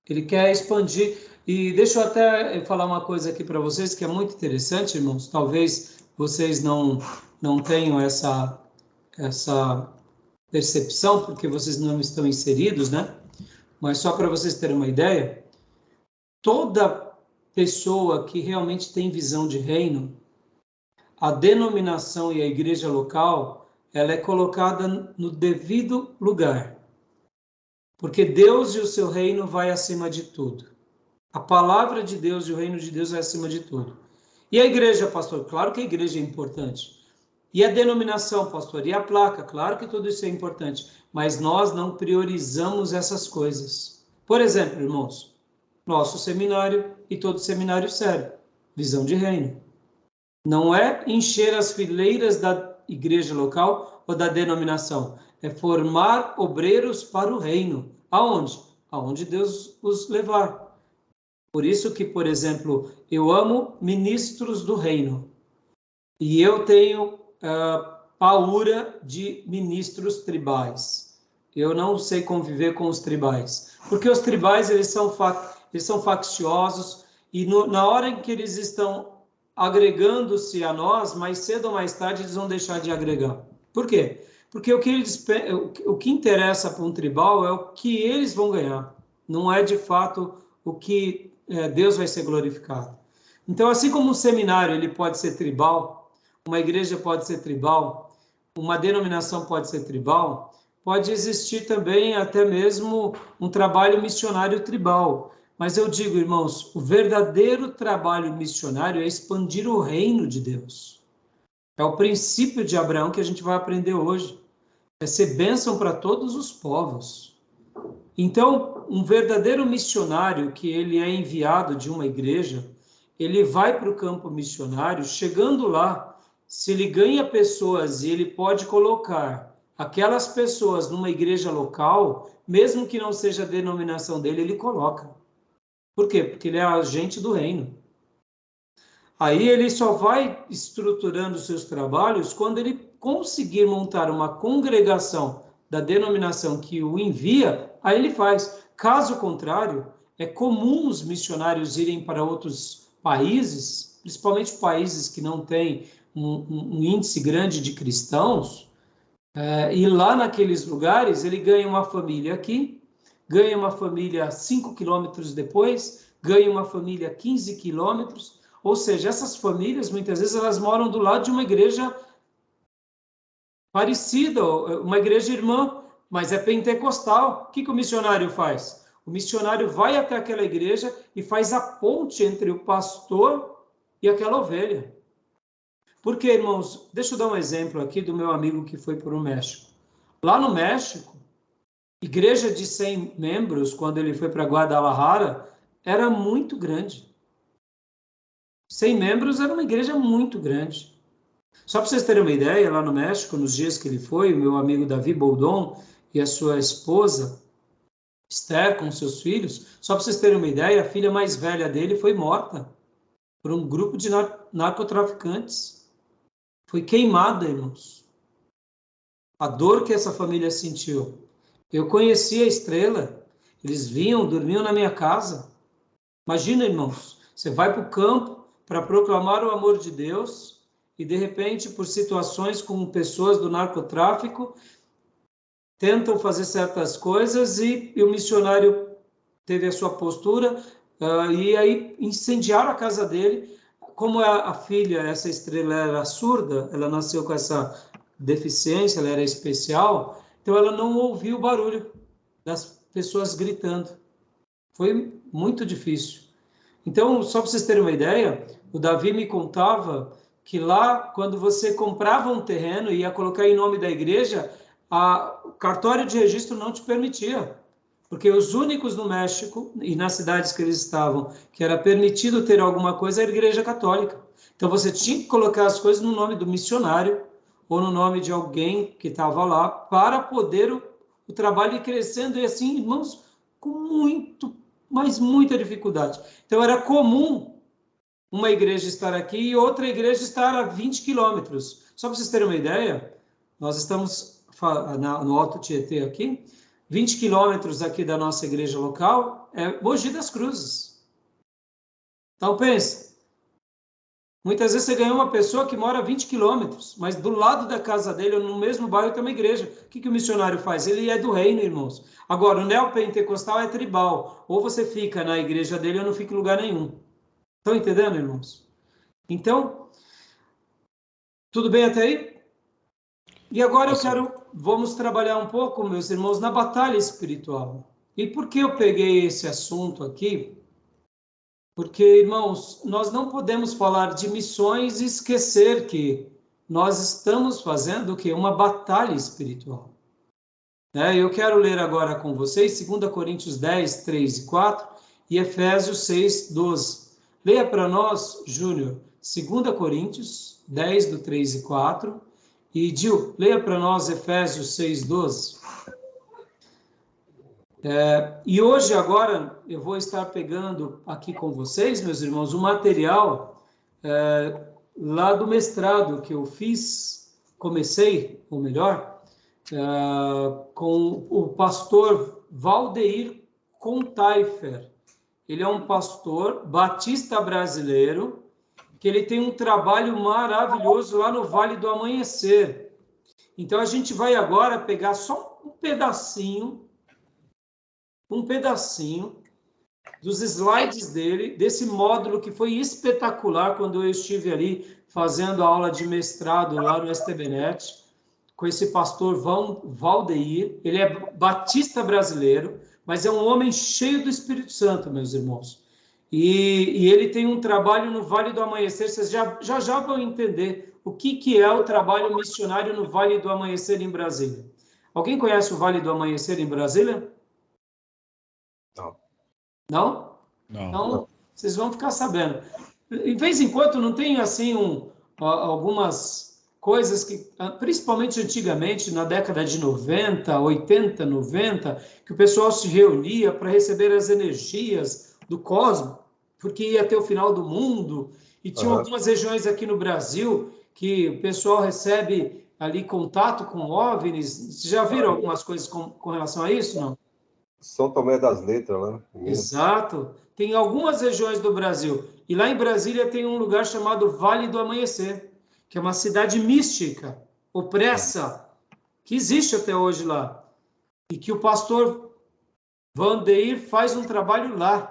Ele quer expandir. E deixa eu até falar uma coisa aqui para vocês que é muito interessante, irmãos. Talvez vocês não tenham essa percepção, porque vocês não estão inseridos, né? Mas só para vocês terem uma ideia, toda pessoa que realmente tem visão de reino, a denominação e a igreja local, ela é colocada no devido lugar. Porque Deus e o seu reino vai acima de tudo. A palavra de Deus e o reino de Deus vai acima de tudo. E a igreja, pastor? Claro que a igreja é importante. E a denominação, pastor? E a placa? Claro que tudo isso é importante. Mas nós não priorizamos essas coisas. Por exemplo, irmãos, nosso seminário e todo seminário sério, visão de reino. Não é encher as fileiras da igreja local ou da denominação. É formar obreiros para o reino. Aonde? Aonde Deus os levar. Por isso que, por exemplo, eu amo ministros do reino. E eu tenho paura de ministros tribais. Eu não sei conviver com os tribais. Porque os tribais, eles são facciosos. E na hora em que eles estão agregando-se a nós, mais cedo ou mais tarde eles vão deixar de agregar. Por quê? Porque o que interessa para um tribal é o que eles vão ganhar. Não é, de fato, o que Deus vai ser glorificado. Então, assim como um seminário ele pode ser tribal, uma igreja pode ser tribal, uma denominação pode ser tribal, pode existir também até mesmo um trabalho missionário tribal. Mas eu digo, irmãos, o verdadeiro trabalho missionário é expandir o reino de Deus. É o princípio de Abraão que a gente vai aprender hoje. É ser bênção para todos os povos. Então, um verdadeiro missionário que ele é enviado de uma igreja, ele vai para o campo missionário, chegando lá, se ele ganha pessoas e ele pode colocar aquelas pessoas numa igreja local, mesmo que não seja a denominação dele, ele coloca. Por quê? Porque ele é agente do reino. Aí ele só vai estruturando seus trabalhos quando ele conseguir montar uma congregação da denominação que o envia, aí ele faz. Caso contrário, é comum os missionários irem para outros países, principalmente países que não têm um índice grande de cristãos, e lá naqueles lugares ele ganha uma família aqui, ganha uma família 5 quilômetros depois, ganha uma família 15 quilômetros, ou seja, essas famílias, muitas vezes, elas moram do lado de uma igreja parecida, uma igreja irmã, mas é pentecostal. O que o missionário faz? O missionário vai até aquela igreja e faz a ponte entre o pastor e aquela ovelha. Porque, irmãos, deixa eu dar um exemplo aqui do meu amigo que foi para o México. Lá no México, igreja de 100 membros, quando ele foi para Guadalajara, era muito grande. 100 membros era uma igreja muito grande. Só para vocês terem uma ideia, lá no México, nos dias que ele foi, o meu amigo Davi Boldon e a sua esposa, Esther, com seus filhos, só para vocês terem uma ideia, a filha mais velha dele foi morta por um grupo de narcotraficantes. Foi queimada, irmãos. A dor que essa família sentiu. Eu conheci a Estrela, eles vinham, dormiam na minha casa. Imagina, irmãos, você vai para o campo para proclamar o amor de Deus e, de repente, por situações com pessoas do narcotráfico, tentam fazer certas coisas e o missionário teve a sua postura e aí incendiaram a casa dele. Como a filha, essa Estrela, era surda, ela nasceu com essa deficiência, ela era especial, então ela não ouviu o barulho das pessoas gritando. Foi muito difícil. Então, só para vocês terem uma ideia, o Davi me contava que lá, quando você comprava um terreno e ia colocar em nome da igreja, o cartório de registro não te permitia, Porque os únicos no México e nas cidades que eles estavam, que era permitido ter alguma coisa, era a Igreja Católica. Então você tinha que colocar as coisas no nome do missionário ou no nome de alguém que estava lá para poder o trabalho ir crescendo e assim, irmãos, com muito, mas muita dificuldade. Então era comum uma igreja estar aqui e outra igreja estar a 20 quilômetros. Só para vocês terem uma ideia, nós estamos no Alto Tietê aqui, 20 quilômetros aqui da nossa igreja local é Mogi das Cruzes. Então pensa, muitas vezes você ganha uma pessoa que mora a 20 quilômetros, mas do lado da casa dele, ou no mesmo bairro, tem uma igreja. O que o missionário faz? Ele é do reino, irmãos. Agora, o neopentecostal é tribal. Ou você fica na igreja dele ou não fica em lugar nenhum. Estão entendendo, irmãos? Então, tudo bem até aí? E agora vamos trabalhar um pouco, meus irmãos, na batalha espiritual. E por que eu peguei esse assunto aqui? Porque, irmãos, nós não podemos falar de missões e esquecer que nós estamos fazendo o quê? Uma batalha espiritual. Eu quero ler agora com vocês 2 Coríntios 10, 3 e 4 e Efésios 6, 12. Leia para nós, Júnior, 2 Coríntios 10, do 3 e 4. E, Gil, leia para nós Efésios 6, 12. E hoje, agora, eu vou estar pegando aqui com vocês, meus irmãos, o material lá do mestrado que eu fiz, comecei, ou melhor, com o pastor Valdeir Contaifer. Ele é um pastor batista brasileiro, que ele tem um trabalho maravilhoso lá no Vale do Amanhecer. Então, a gente vai agora pegar só um pedacinho dos slides dele, desse módulo que foi espetacular quando eu estive ali fazendo a aula de mestrado lá no STBnet, com esse pastor Valdeir. Ele é batista brasileiro, mas é um homem cheio do Espírito Santo, meus irmãos. E ele tem um trabalho no Vale do Amanhecer. Vocês já vão entender o que é o trabalho missionário no Vale do Amanhecer em Brasília. Alguém conhece o Vale do Amanhecer em Brasília? Não. Não? Não. Então, vocês vão ficar sabendo. De vez em quando, não tem, assim, algumas coisas que, principalmente antigamente, na década de 90, 80, 90, que o pessoal se reunia para receber as energias do cosmos, porque ia ter o final do mundo, e tinha algumas regiões aqui no Brasil que o pessoal recebe ali contato com OVNIs. Vocês já viram algumas coisas com relação a isso, não? São Tomé das Letras, né? Exato. Tem algumas regiões do Brasil. E lá em Brasília tem um lugar chamado Vale do Amanhecer, que é uma cidade mística, opressa, que existe até hoje lá. E que o pastor Valdeir faz um trabalho lá.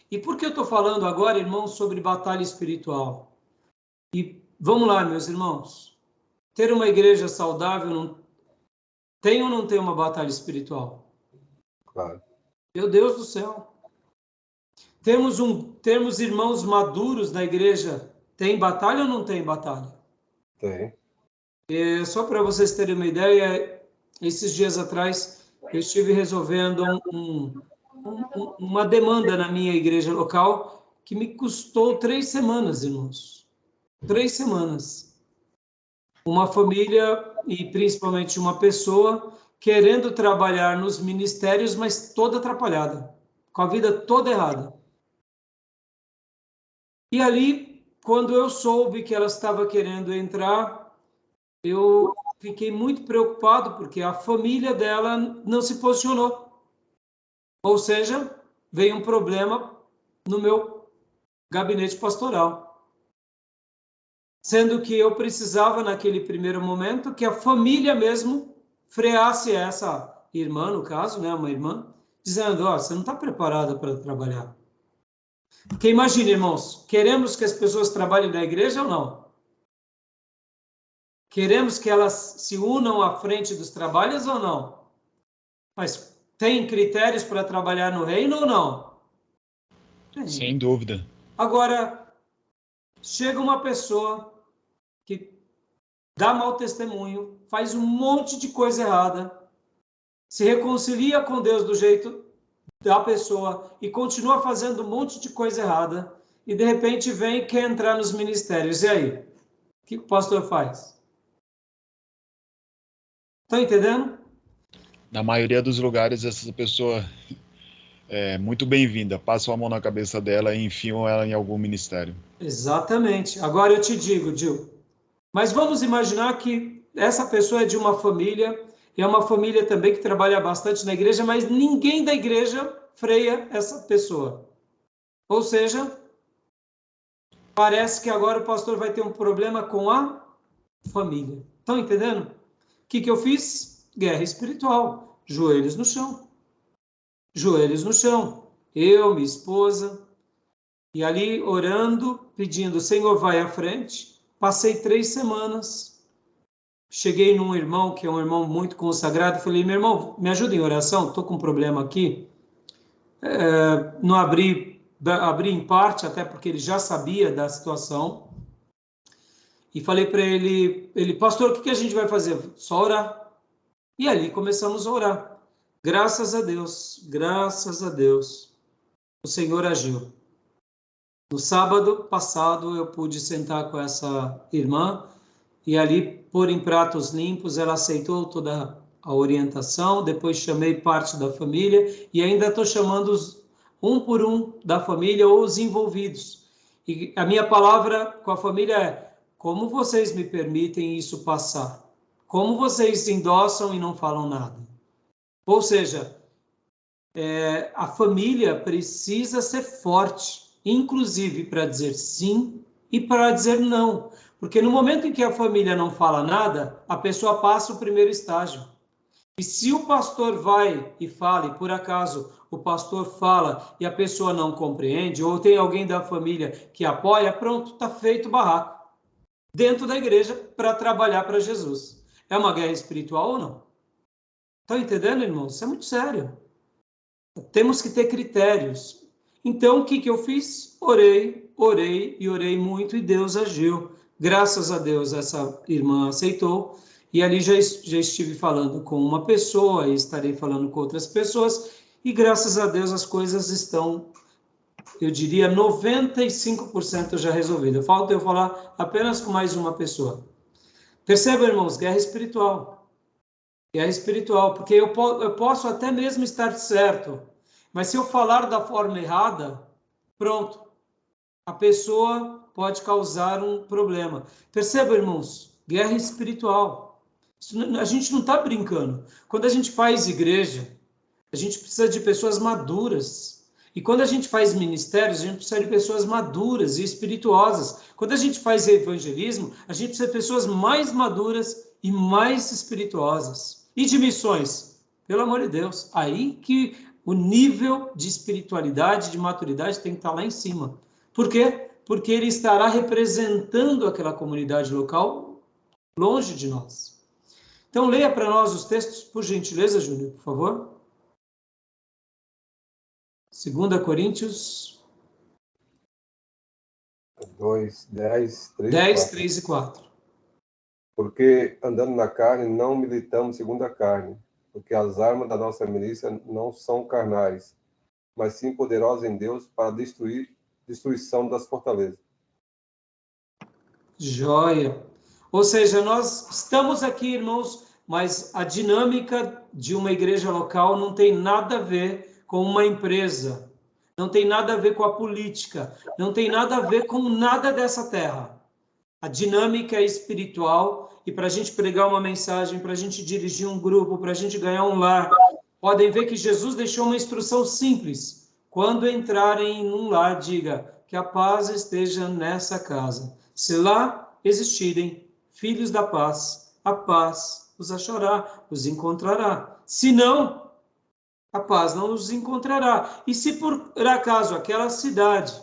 E por que eu estou falando agora, irmãos, sobre batalha espiritual? E vamos lá, meus irmãos. Ter uma igreja saudável tem ou não tem uma batalha espiritual? Claro. Meu Deus do céu. Termos irmãos maduros na igreja, tem batalha ou não tem batalha? Tem. Só para vocês terem uma ideia, esses dias atrás eu estive resolvendo uma demanda na minha igreja local que me custou 3 semanas, irmãos. 3 semanas. Uma família e principalmente uma pessoa querendo trabalhar nos ministérios, mas toda atrapalhada, com a vida toda errada. E ali, quando eu soube que ela estava querendo entrar, eu fiquei muito preocupado, porque a família dela não se posicionou. Ou seja, veio um problema no meu gabinete pastoral. Sendo que eu precisava, naquele primeiro momento, que a família mesmo freasse essa irmã, no caso, né, uma irmã, dizendo, você não está preparada para trabalhar. Porque imagine, irmãos, queremos que as pessoas trabalhem na igreja ou não? Queremos que elas se unam à frente dos trabalhos ou não? Mas tem critérios para trabalhar no reino ou não? Tem. Sem dúvida. Agora, chega uma pessoa que dá mau testemunho, faz um monte de coisa errada, se reconcilia com Deus do jeito da pessoa e continua fazendo um monte de coisa errada, e de repente vem e quer entrar nos ministérios. E aí? O que o pastor faz? Estão entendendo? Na maioria dos lugares, essa pessoa é muito bem-vinda. Passam a mão na cabeça dela e enfiam ela em algum ministério. Exatamente. Agora eu te digo, Gil, mas vamos imaginar que essa pessoa é de uma família, e é uma família também que trabalha bastante na igreja, mas ninguém da igreja freia essa pessoa. Ou seja, parece que agora o pastor vai ter um problema com a família. Estão entendendo? O que eu fiz? Guerra espiritual. Joelhos no chão. Joelhos no chão. Eu, minha esposa, e ali orando, pedindo, Senhor, vai à frente. Passei 3 semanas. Cheguei num irmão, que é um irmão muito consagrado, falei, meu irmão, me ajuda em oração, estou com um problema aqui. Não abri em parte, até porque ele já sabia da situação. E falei para ele, pastor, o que a gente vai fazer? Só orar. E ali começamos a orar. Graças a Deus, o Senhor agiu. No sábado passado, eu pude sentar com essa irmã e ali pôr em pratos limpos, ela aceitou toda a orientação, depois chamei parte da família e ainda estou chamando um por um da família ou os envolvidos. E a minha palavra com a família é, como vocês me permitem isso passar? Como vocês endossam e não falam nada? Ou seja, a família precisa ser forte, inclusive para dizer sim e para dizer não. Porque no momento em que a família não fala nada, a pessoa passa o primeiro estágio. E se o pastor vai e fala, e por acaso o pastor fala e a pessoa não compreende, ou tem alguém da família que apoia, pronto, está feito o barraco. Dentro da igreja para trabalhar para Jesus. É uma guerra espiritual ou não? Estão entendendo, irmãos? Isso é muito sério. Temos que ter critérios. Então, o que eu fiz? Orei muito e Deus agiu. Graças a Deus, essa irmã aceitou. E ali já estive falando com uma pessoa e estarei falando com outras pessoas. E graças a Deus as coisas estão, eu diria, 95% já resolvidas. Falta eu falar apenas com mais uma pessoa. Perceba, irmãos, guerra espiritual. Guerra espiritual, porque eu posso até mesmo estar certo, mas se eu falar da forma errada, pronto, a pessoa pode causar um problema. Perceba, irmãos, guerra espiritual. A gente não está brincando. Quando a gente faz igreja, a gente precisa de pessoas maduras. E quando a gente faz ministérios, a gente precisa de pessoas maduras e espirituosas. Quando a gente faz evangelismo, a gente precisa de pessoas mais maduras e mais espirituosas. E de missões, pelo amor de Deus, aí que o nível de espiritualidade, de maturidade tem que estar lá em cima. Por quê? Porque ele estará representando aquela comunidade local longe de nós. Então, leia para nós os textos, por gentileza, Júnior, por favor. 2 Coríntios 2, 10, 3 e 4. Porque andando na carne, não militamos segundo a carne, porque as armas da nossa milícia não são carnais, mas sim poderosas em Deus para destruição das fortalezas. Joia. Ou seja, nós estamos aqui, irmãos, mas a dinâmica de uma igreja local não tem nada a ver com uma empresa, não tem nada a ver com a política, não tem nada a ver com nada dessa terra. A dinâmica é espiritual e para a gente pregar uma mensagem, para a gente dirigir um grupo, para a gente ganhar um lar, podem ver que Jesus deixou uma instrução simples. Quando entrarem num lar, diga que a paz esteja nessa casa. Se lá existirem filhos da paz, a paz os achará, os encontrará. Se não, a paz não os encontrará. E se por acaso aquela cidade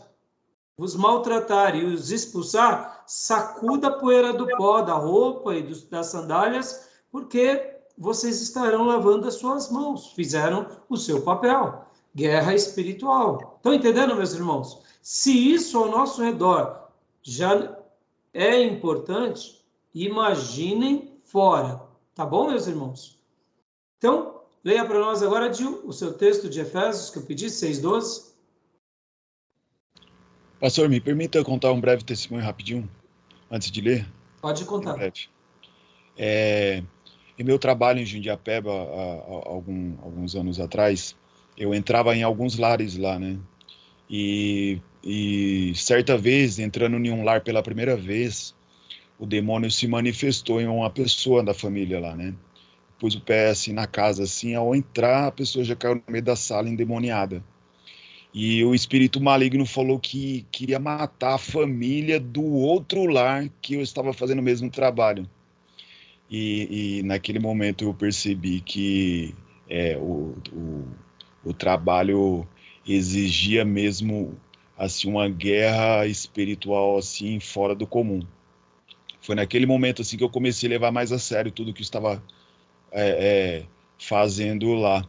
vos maltratar e os expulsar, sacuda a poeira do pó, da roupa e das sandálias, porque vocês estarão lavando as suas mãos. Fizeram o seu papel. Guerra espiritual. Estão entendendo, meus irmãos? Se isso ao nosso redor já é importante, imaginem fora. Tá bom, meus irmãos? Então, leia para nós agora, Gil, o seu texto de Efésios, que eu pedi, 6:12. Pastor, me permita contar um breve testemunho rapidinho, antes de ler? Pode contar. Em breve. Em meu trabalho em Jundiapeba, há alguns anos atrás, eu entrava em alguns lares lá, né? E certa vez, entrando em um lar pela primeira vez, o demônio se manifestou em uma pessoa da família lá, né? Pus o pé assim na casa, assim, ao entrar, a pessoa já caiu no meio da sala endemoniada. E o espírito maligno falou que queria matar a família do outro lar que eu estava fazendo o mesmo trabalho. E naquele momento eu percebi que o trabalho exigia mesmo assim uma guerra espiritual assim fora do comum. Foi naquele momento assim que eu comecei a levar mais a sério tudo que eu estava fazendo lá.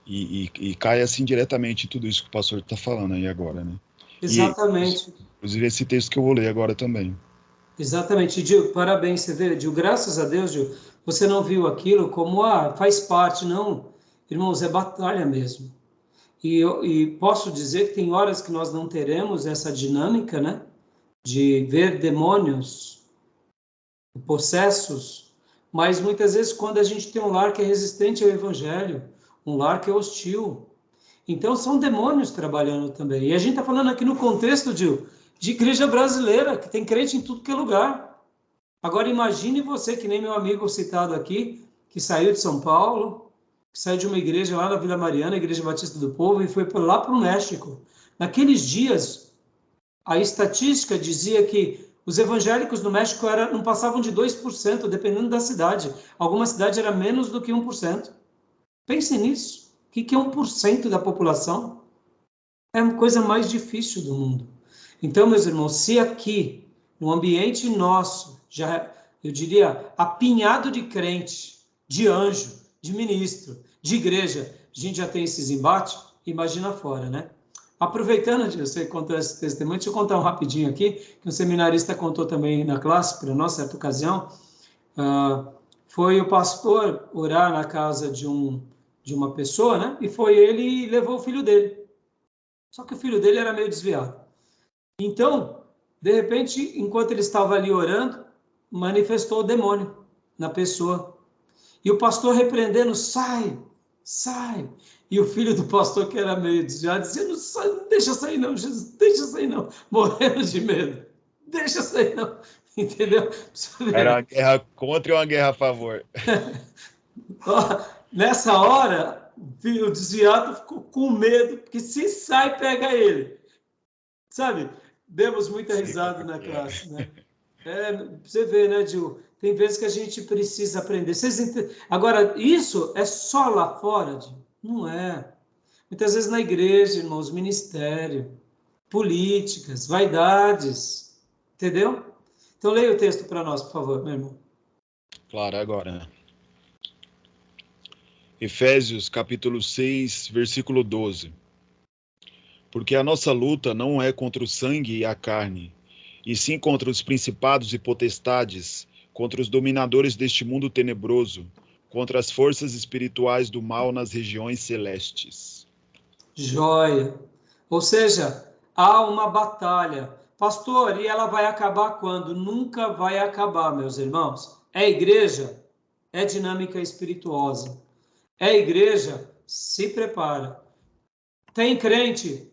E cai assim diretamente tudo isso que o pastor está falando aí agora, né? Exatamente. Inclusive esse texto que eu vou ler agora também. Exatamente, Gil, parabéns, você vê, Gil, graças a Deus, Gil, você não viu aquilo como, faz parte, não, irmãos, é batalha mesmo. E posso dizer que tem horas que nós não teremos essa dinâmica, né, de ver demônios, possessos, mas muitas vezes quando a gente tem um lar que é resistente ao evangelho, um lar que é hostil, então são demônios trabalhando também. E a gente está falando aqui no contexto, Gil, de igreja brasileira, que tem crente em tudo que é lugar. Agora imagine você, que nem meu amigo citado aqui, que saiu de São Paulo, que saiu de uma igreja lá na Vila Mariana, Igreja Batista do Povo, e foi lá para o México. Naqueles dias, a estatística dizia que os evangélicos no México não passavam de 2%, dependendo da cidade. Alguma cidade era menos do que 1%. Pense nisso. O que é 1% da população? É a coisa mais difícil do mundo. Então, meus irmãos, se aqui, no ambiente nosso, já, eu diria, apinhado de crente, de anjo, de ministro, de igreja, a gente já tem esses embates, imagina fora, né? Aproveitando de você contar esse testemunho, deixa eu contar um rapidinho aqui, que um seminarista contou também na classe, para nós, certa ocasião. Foi o pastor orar na casa de uma pessoa, né? E foi ele e levou o filho dele. Só que o filho dele era meio desviado. Então, de repente, enquanto ele estava ali orando, manifestou o demônio na pessoa. E o pastor repreendendo, sai. E o filho do pastor, que era meio desviado, dizia, não sai, não deixa sair não, Jesus, deixa sair não. Morrendo de medo. Deixa sair não. Entendeu? Era uma guerra contra e uma guerra a favor. Nessa hora, o desviado ficou com medo, porque se sai, pega ele. Sabe? Demos muita risada na classe, né? Você vê, né, Gil? Tem vezes que a gente precisa aprender. Agora, isso é só lá fora, Gil? Não é. Muitas vezes na igreja, irmãos, ministério, políticas, vaidades, entendeu? Então, leia o texto para nós, por favor, meu irmão. Claro, agora. Efésios, capítulo 6, versículo 12. Porque a nossa luta não é contra o sangue e a carne, e sim contra os principados e potestades, contra os dominadores deste mundo tenebroso, contra as forças espirituais do mal nas regiões celestes. Joia. Ou seja, há uma batalha. Pastor, e ela vai acabar quando? Nunca vai acabar, meus irmãos. É igreja? É dinâmica espirituosa. É igreja? Se prepara. Tem crente?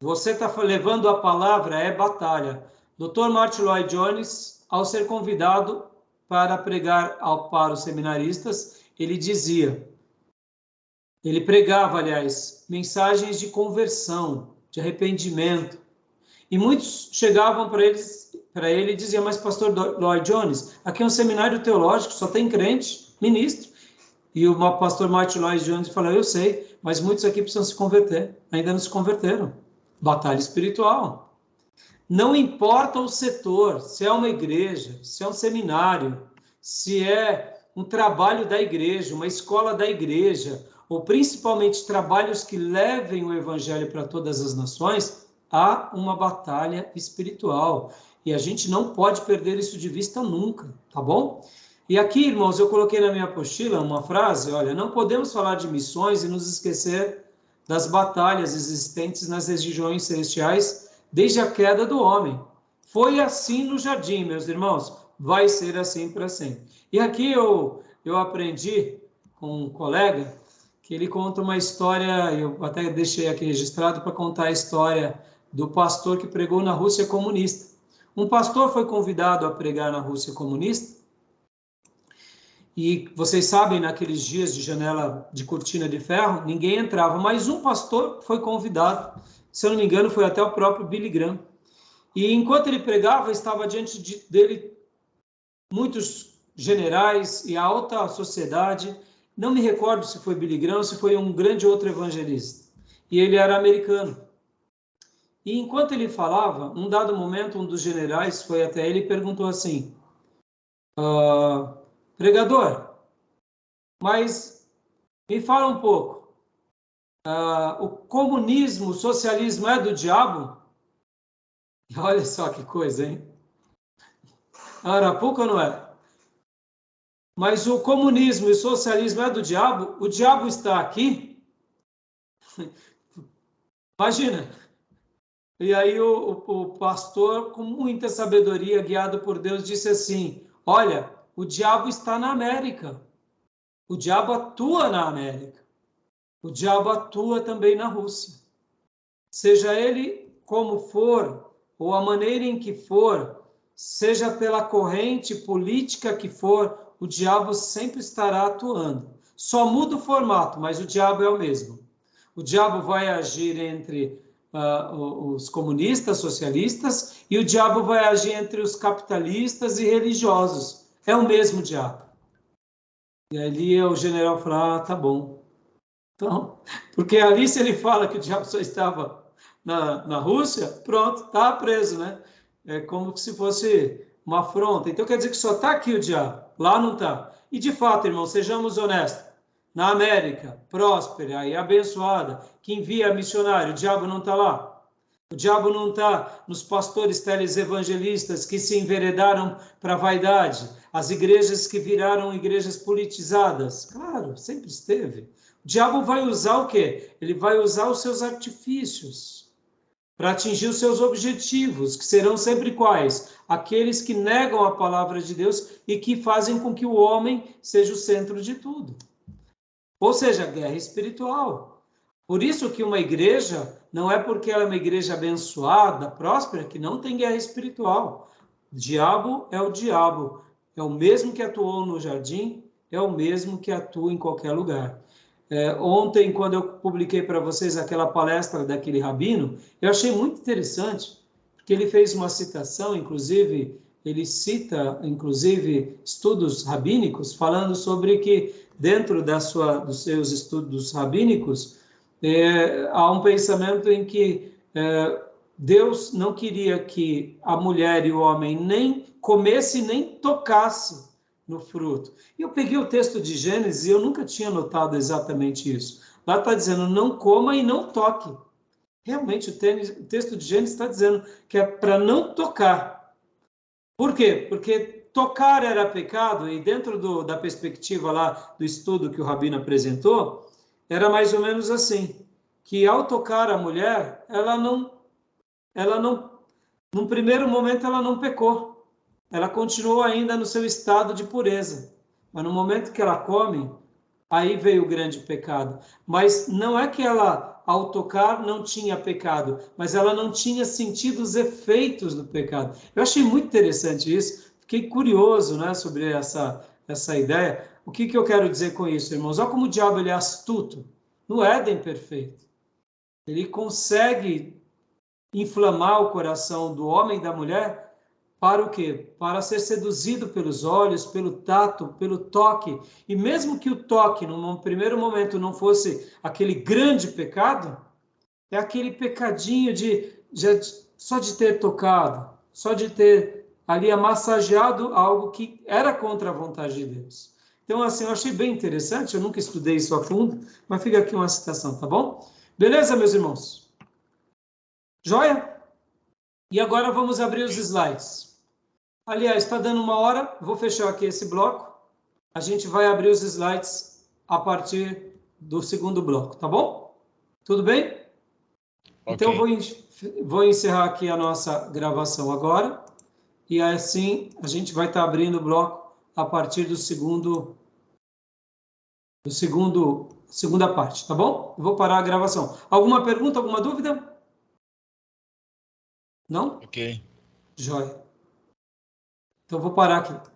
Você está levando a palavra, é batalha. Dr. Martin Lloyd Jones, ao ser convidado para pregar para os seminaristas, ele pregava, aliás, mensagens de conversão, de arrependimento. E muitos chegavam para ele e diziam, mas pastor Lloyd Jones, aqui é um seminário teológico, só tem crente, ministro. E o pastor Martin Lloyd Jones falou, eu sei, mas muitos aqui precisam se converter, ainda não se converteram. Batalha espiritual. Não importa o setor, se é uma igreja, se é um seminário, se é um trabalho da igreja, uma escola da igreja, ou principalmente trabalhos que levem o evangelho para todas as nações, há uma batalha espiritual. E a gente não pode perder isso de vista nunca, tá bom? E aqui, irmãos, eu coloquei na minha apostila uma frase, olha, não podemos falar de missões e nos esquecer das batalhas existentes nas regiões celestiais desde a queda do homem. Foi assim no jardim, meus irmãos, vai ser assim para sempre. E aqui eu aprendi com um colega que ele conta uma história, eu até deixei aqui registrado para contar a história do pastor que pregou na Rússia comunista. Um pastor foi convidado a pregar na Rússia comunista, e vocês sabem, naqueles dias de janela de cortina de ferro, ninguém entrava, mas um pastor foi convidado, se eu não me engano, foi até o próprio Billy Graham. E enquanto ele pregava, estava diante dele muitos generais e a alta sociedade. Não me recordo se foi Billy Graham ou se foi um grande outro evangelista. E ele era americano. E enquanto ele falava, um dado momento, um dos generais foi até ele e perguntou assim, pregador, mas me fala um pouco, o comunismo, o socialismo é do diabo? Olha só que coisa, hein? Arapuca não é? Mas o comunismo e o socialismo é do diabo? O diabo está aqui? Imagina. E aí o pastor, com muita sabedoria, guiado por Deus, disse assim, olha, o diabo está na América. O diabo atua na América. O diabo atua também na Rússia. Seja ele como for, ou a maneira em que for, seja pela corrente política que for, o diabo sempre estará atuando. Só muda o formato, mas o diabo é o mesmo. O diabo vai agir entre os comunistas, socialistas, e o diabo vai agir entre os capitalistas e religiosos. É o mesmo diabo. E ali o general fala, tá bom. Então, porque ali se ele fala que o diabo só estava na Rússia, pronto, está preso, né? É como se fosse uma afronta. Então quer dizer que só está aqui o diabo, lá não está. E de fato, irmão, sejamos honestos. Na América, próspera e abençoada, que envia missionário, o diabo não está lá. O diabo não está nos pastores televangelistas que se enveredaram para a vaidade, as igrejas que viraram igrejas politizadas. Claro, sempre esteve. O diabo vai usar o quê? Ele vai usar os seus artifícios para atingir os seus objetivos, que serão sempre quais? Aqueles que negam a palavra de Deus e que fazem com que o homem seja o centro de tudo. Ou seja, guerra espiritual. Por isso que uma igreja, não é porque ela é uma igreja abençoada, próspera, que não tem guerra espiritual. O diabo, é o mesmo que atuou no jardim, é o mesmo que atua em qualquer lugar. Ontem, quando eu publiquei para vocês aquela palestra daquele rabino, eu achei muito interessante, porque ele fez uma citação, inclusive, ele cita, inclusive, estudos rabínicos, falando sobre que dentro dos seus estudos rabínicos, há um pensamento em que Deus não queria que a mulher e o homem nem comesse nem tocasse no fruto. E eu peguei o texto de Gênesis e eu nunca tinha notado exatamente isso. Lá está dizendo, não coma e não toque. Realmente, o texto de Gênesis está dizendo que é para não tocar. Por quê? Porque tocar era pecado, e dentro da perspectiva lá do estudo que o Rabino apresentou, era mais ou menos assim, que ao tocar a mulher, ela não, num primeiro momento ela não pecou. Ela continuou ainda no seu estado de pureza. Mas no momento que ela come, aí veio o grande pecado. Mas não é que ela, ao tocar, não tinha pecado, mas ela não tinha sentido os efeitos do pecado. Eu achei muito interessante isso. Fiquei curioso, né, sobre essa ideia. O que eu quero dizer com isso, irmãos? Olha como o diabo ele é astuto. No Éden perfeito. Ele consegue inflamar o coração do homem e da mulher para o quê? Para ser seduzido pelos olhos, pelo tato, pelo toque. E mesmo que o toque, num primeiro momento, não fosse aquele grande pecado, é aquele pecadinho só de ter tocado, só de ter ali massageado algo que era contra a vontade de Deus. Então, assim, eu achei bem interessante, eu nunca estudei isso a fundo, mas fica aqui uma citação, tá bom? Beleza, meus irmãos? Joia? E agora vamos abrir os slides. Aliás, está dando 1 hora, vou fechar aqui esse bloco. a gente vai abrir os slides a partir do segundo bloco, tá bom? Tudo bem? Ok. Então, vou encerrar aqui a nossa gravação agora, e assim a gente vai estar abrindo o bloco a partir do segunda parte, tá bom? Eu vou parar a gravação. Alguma pergunta, alguma dúvida? Não? Ok. Joia. Então, vou parar aqui.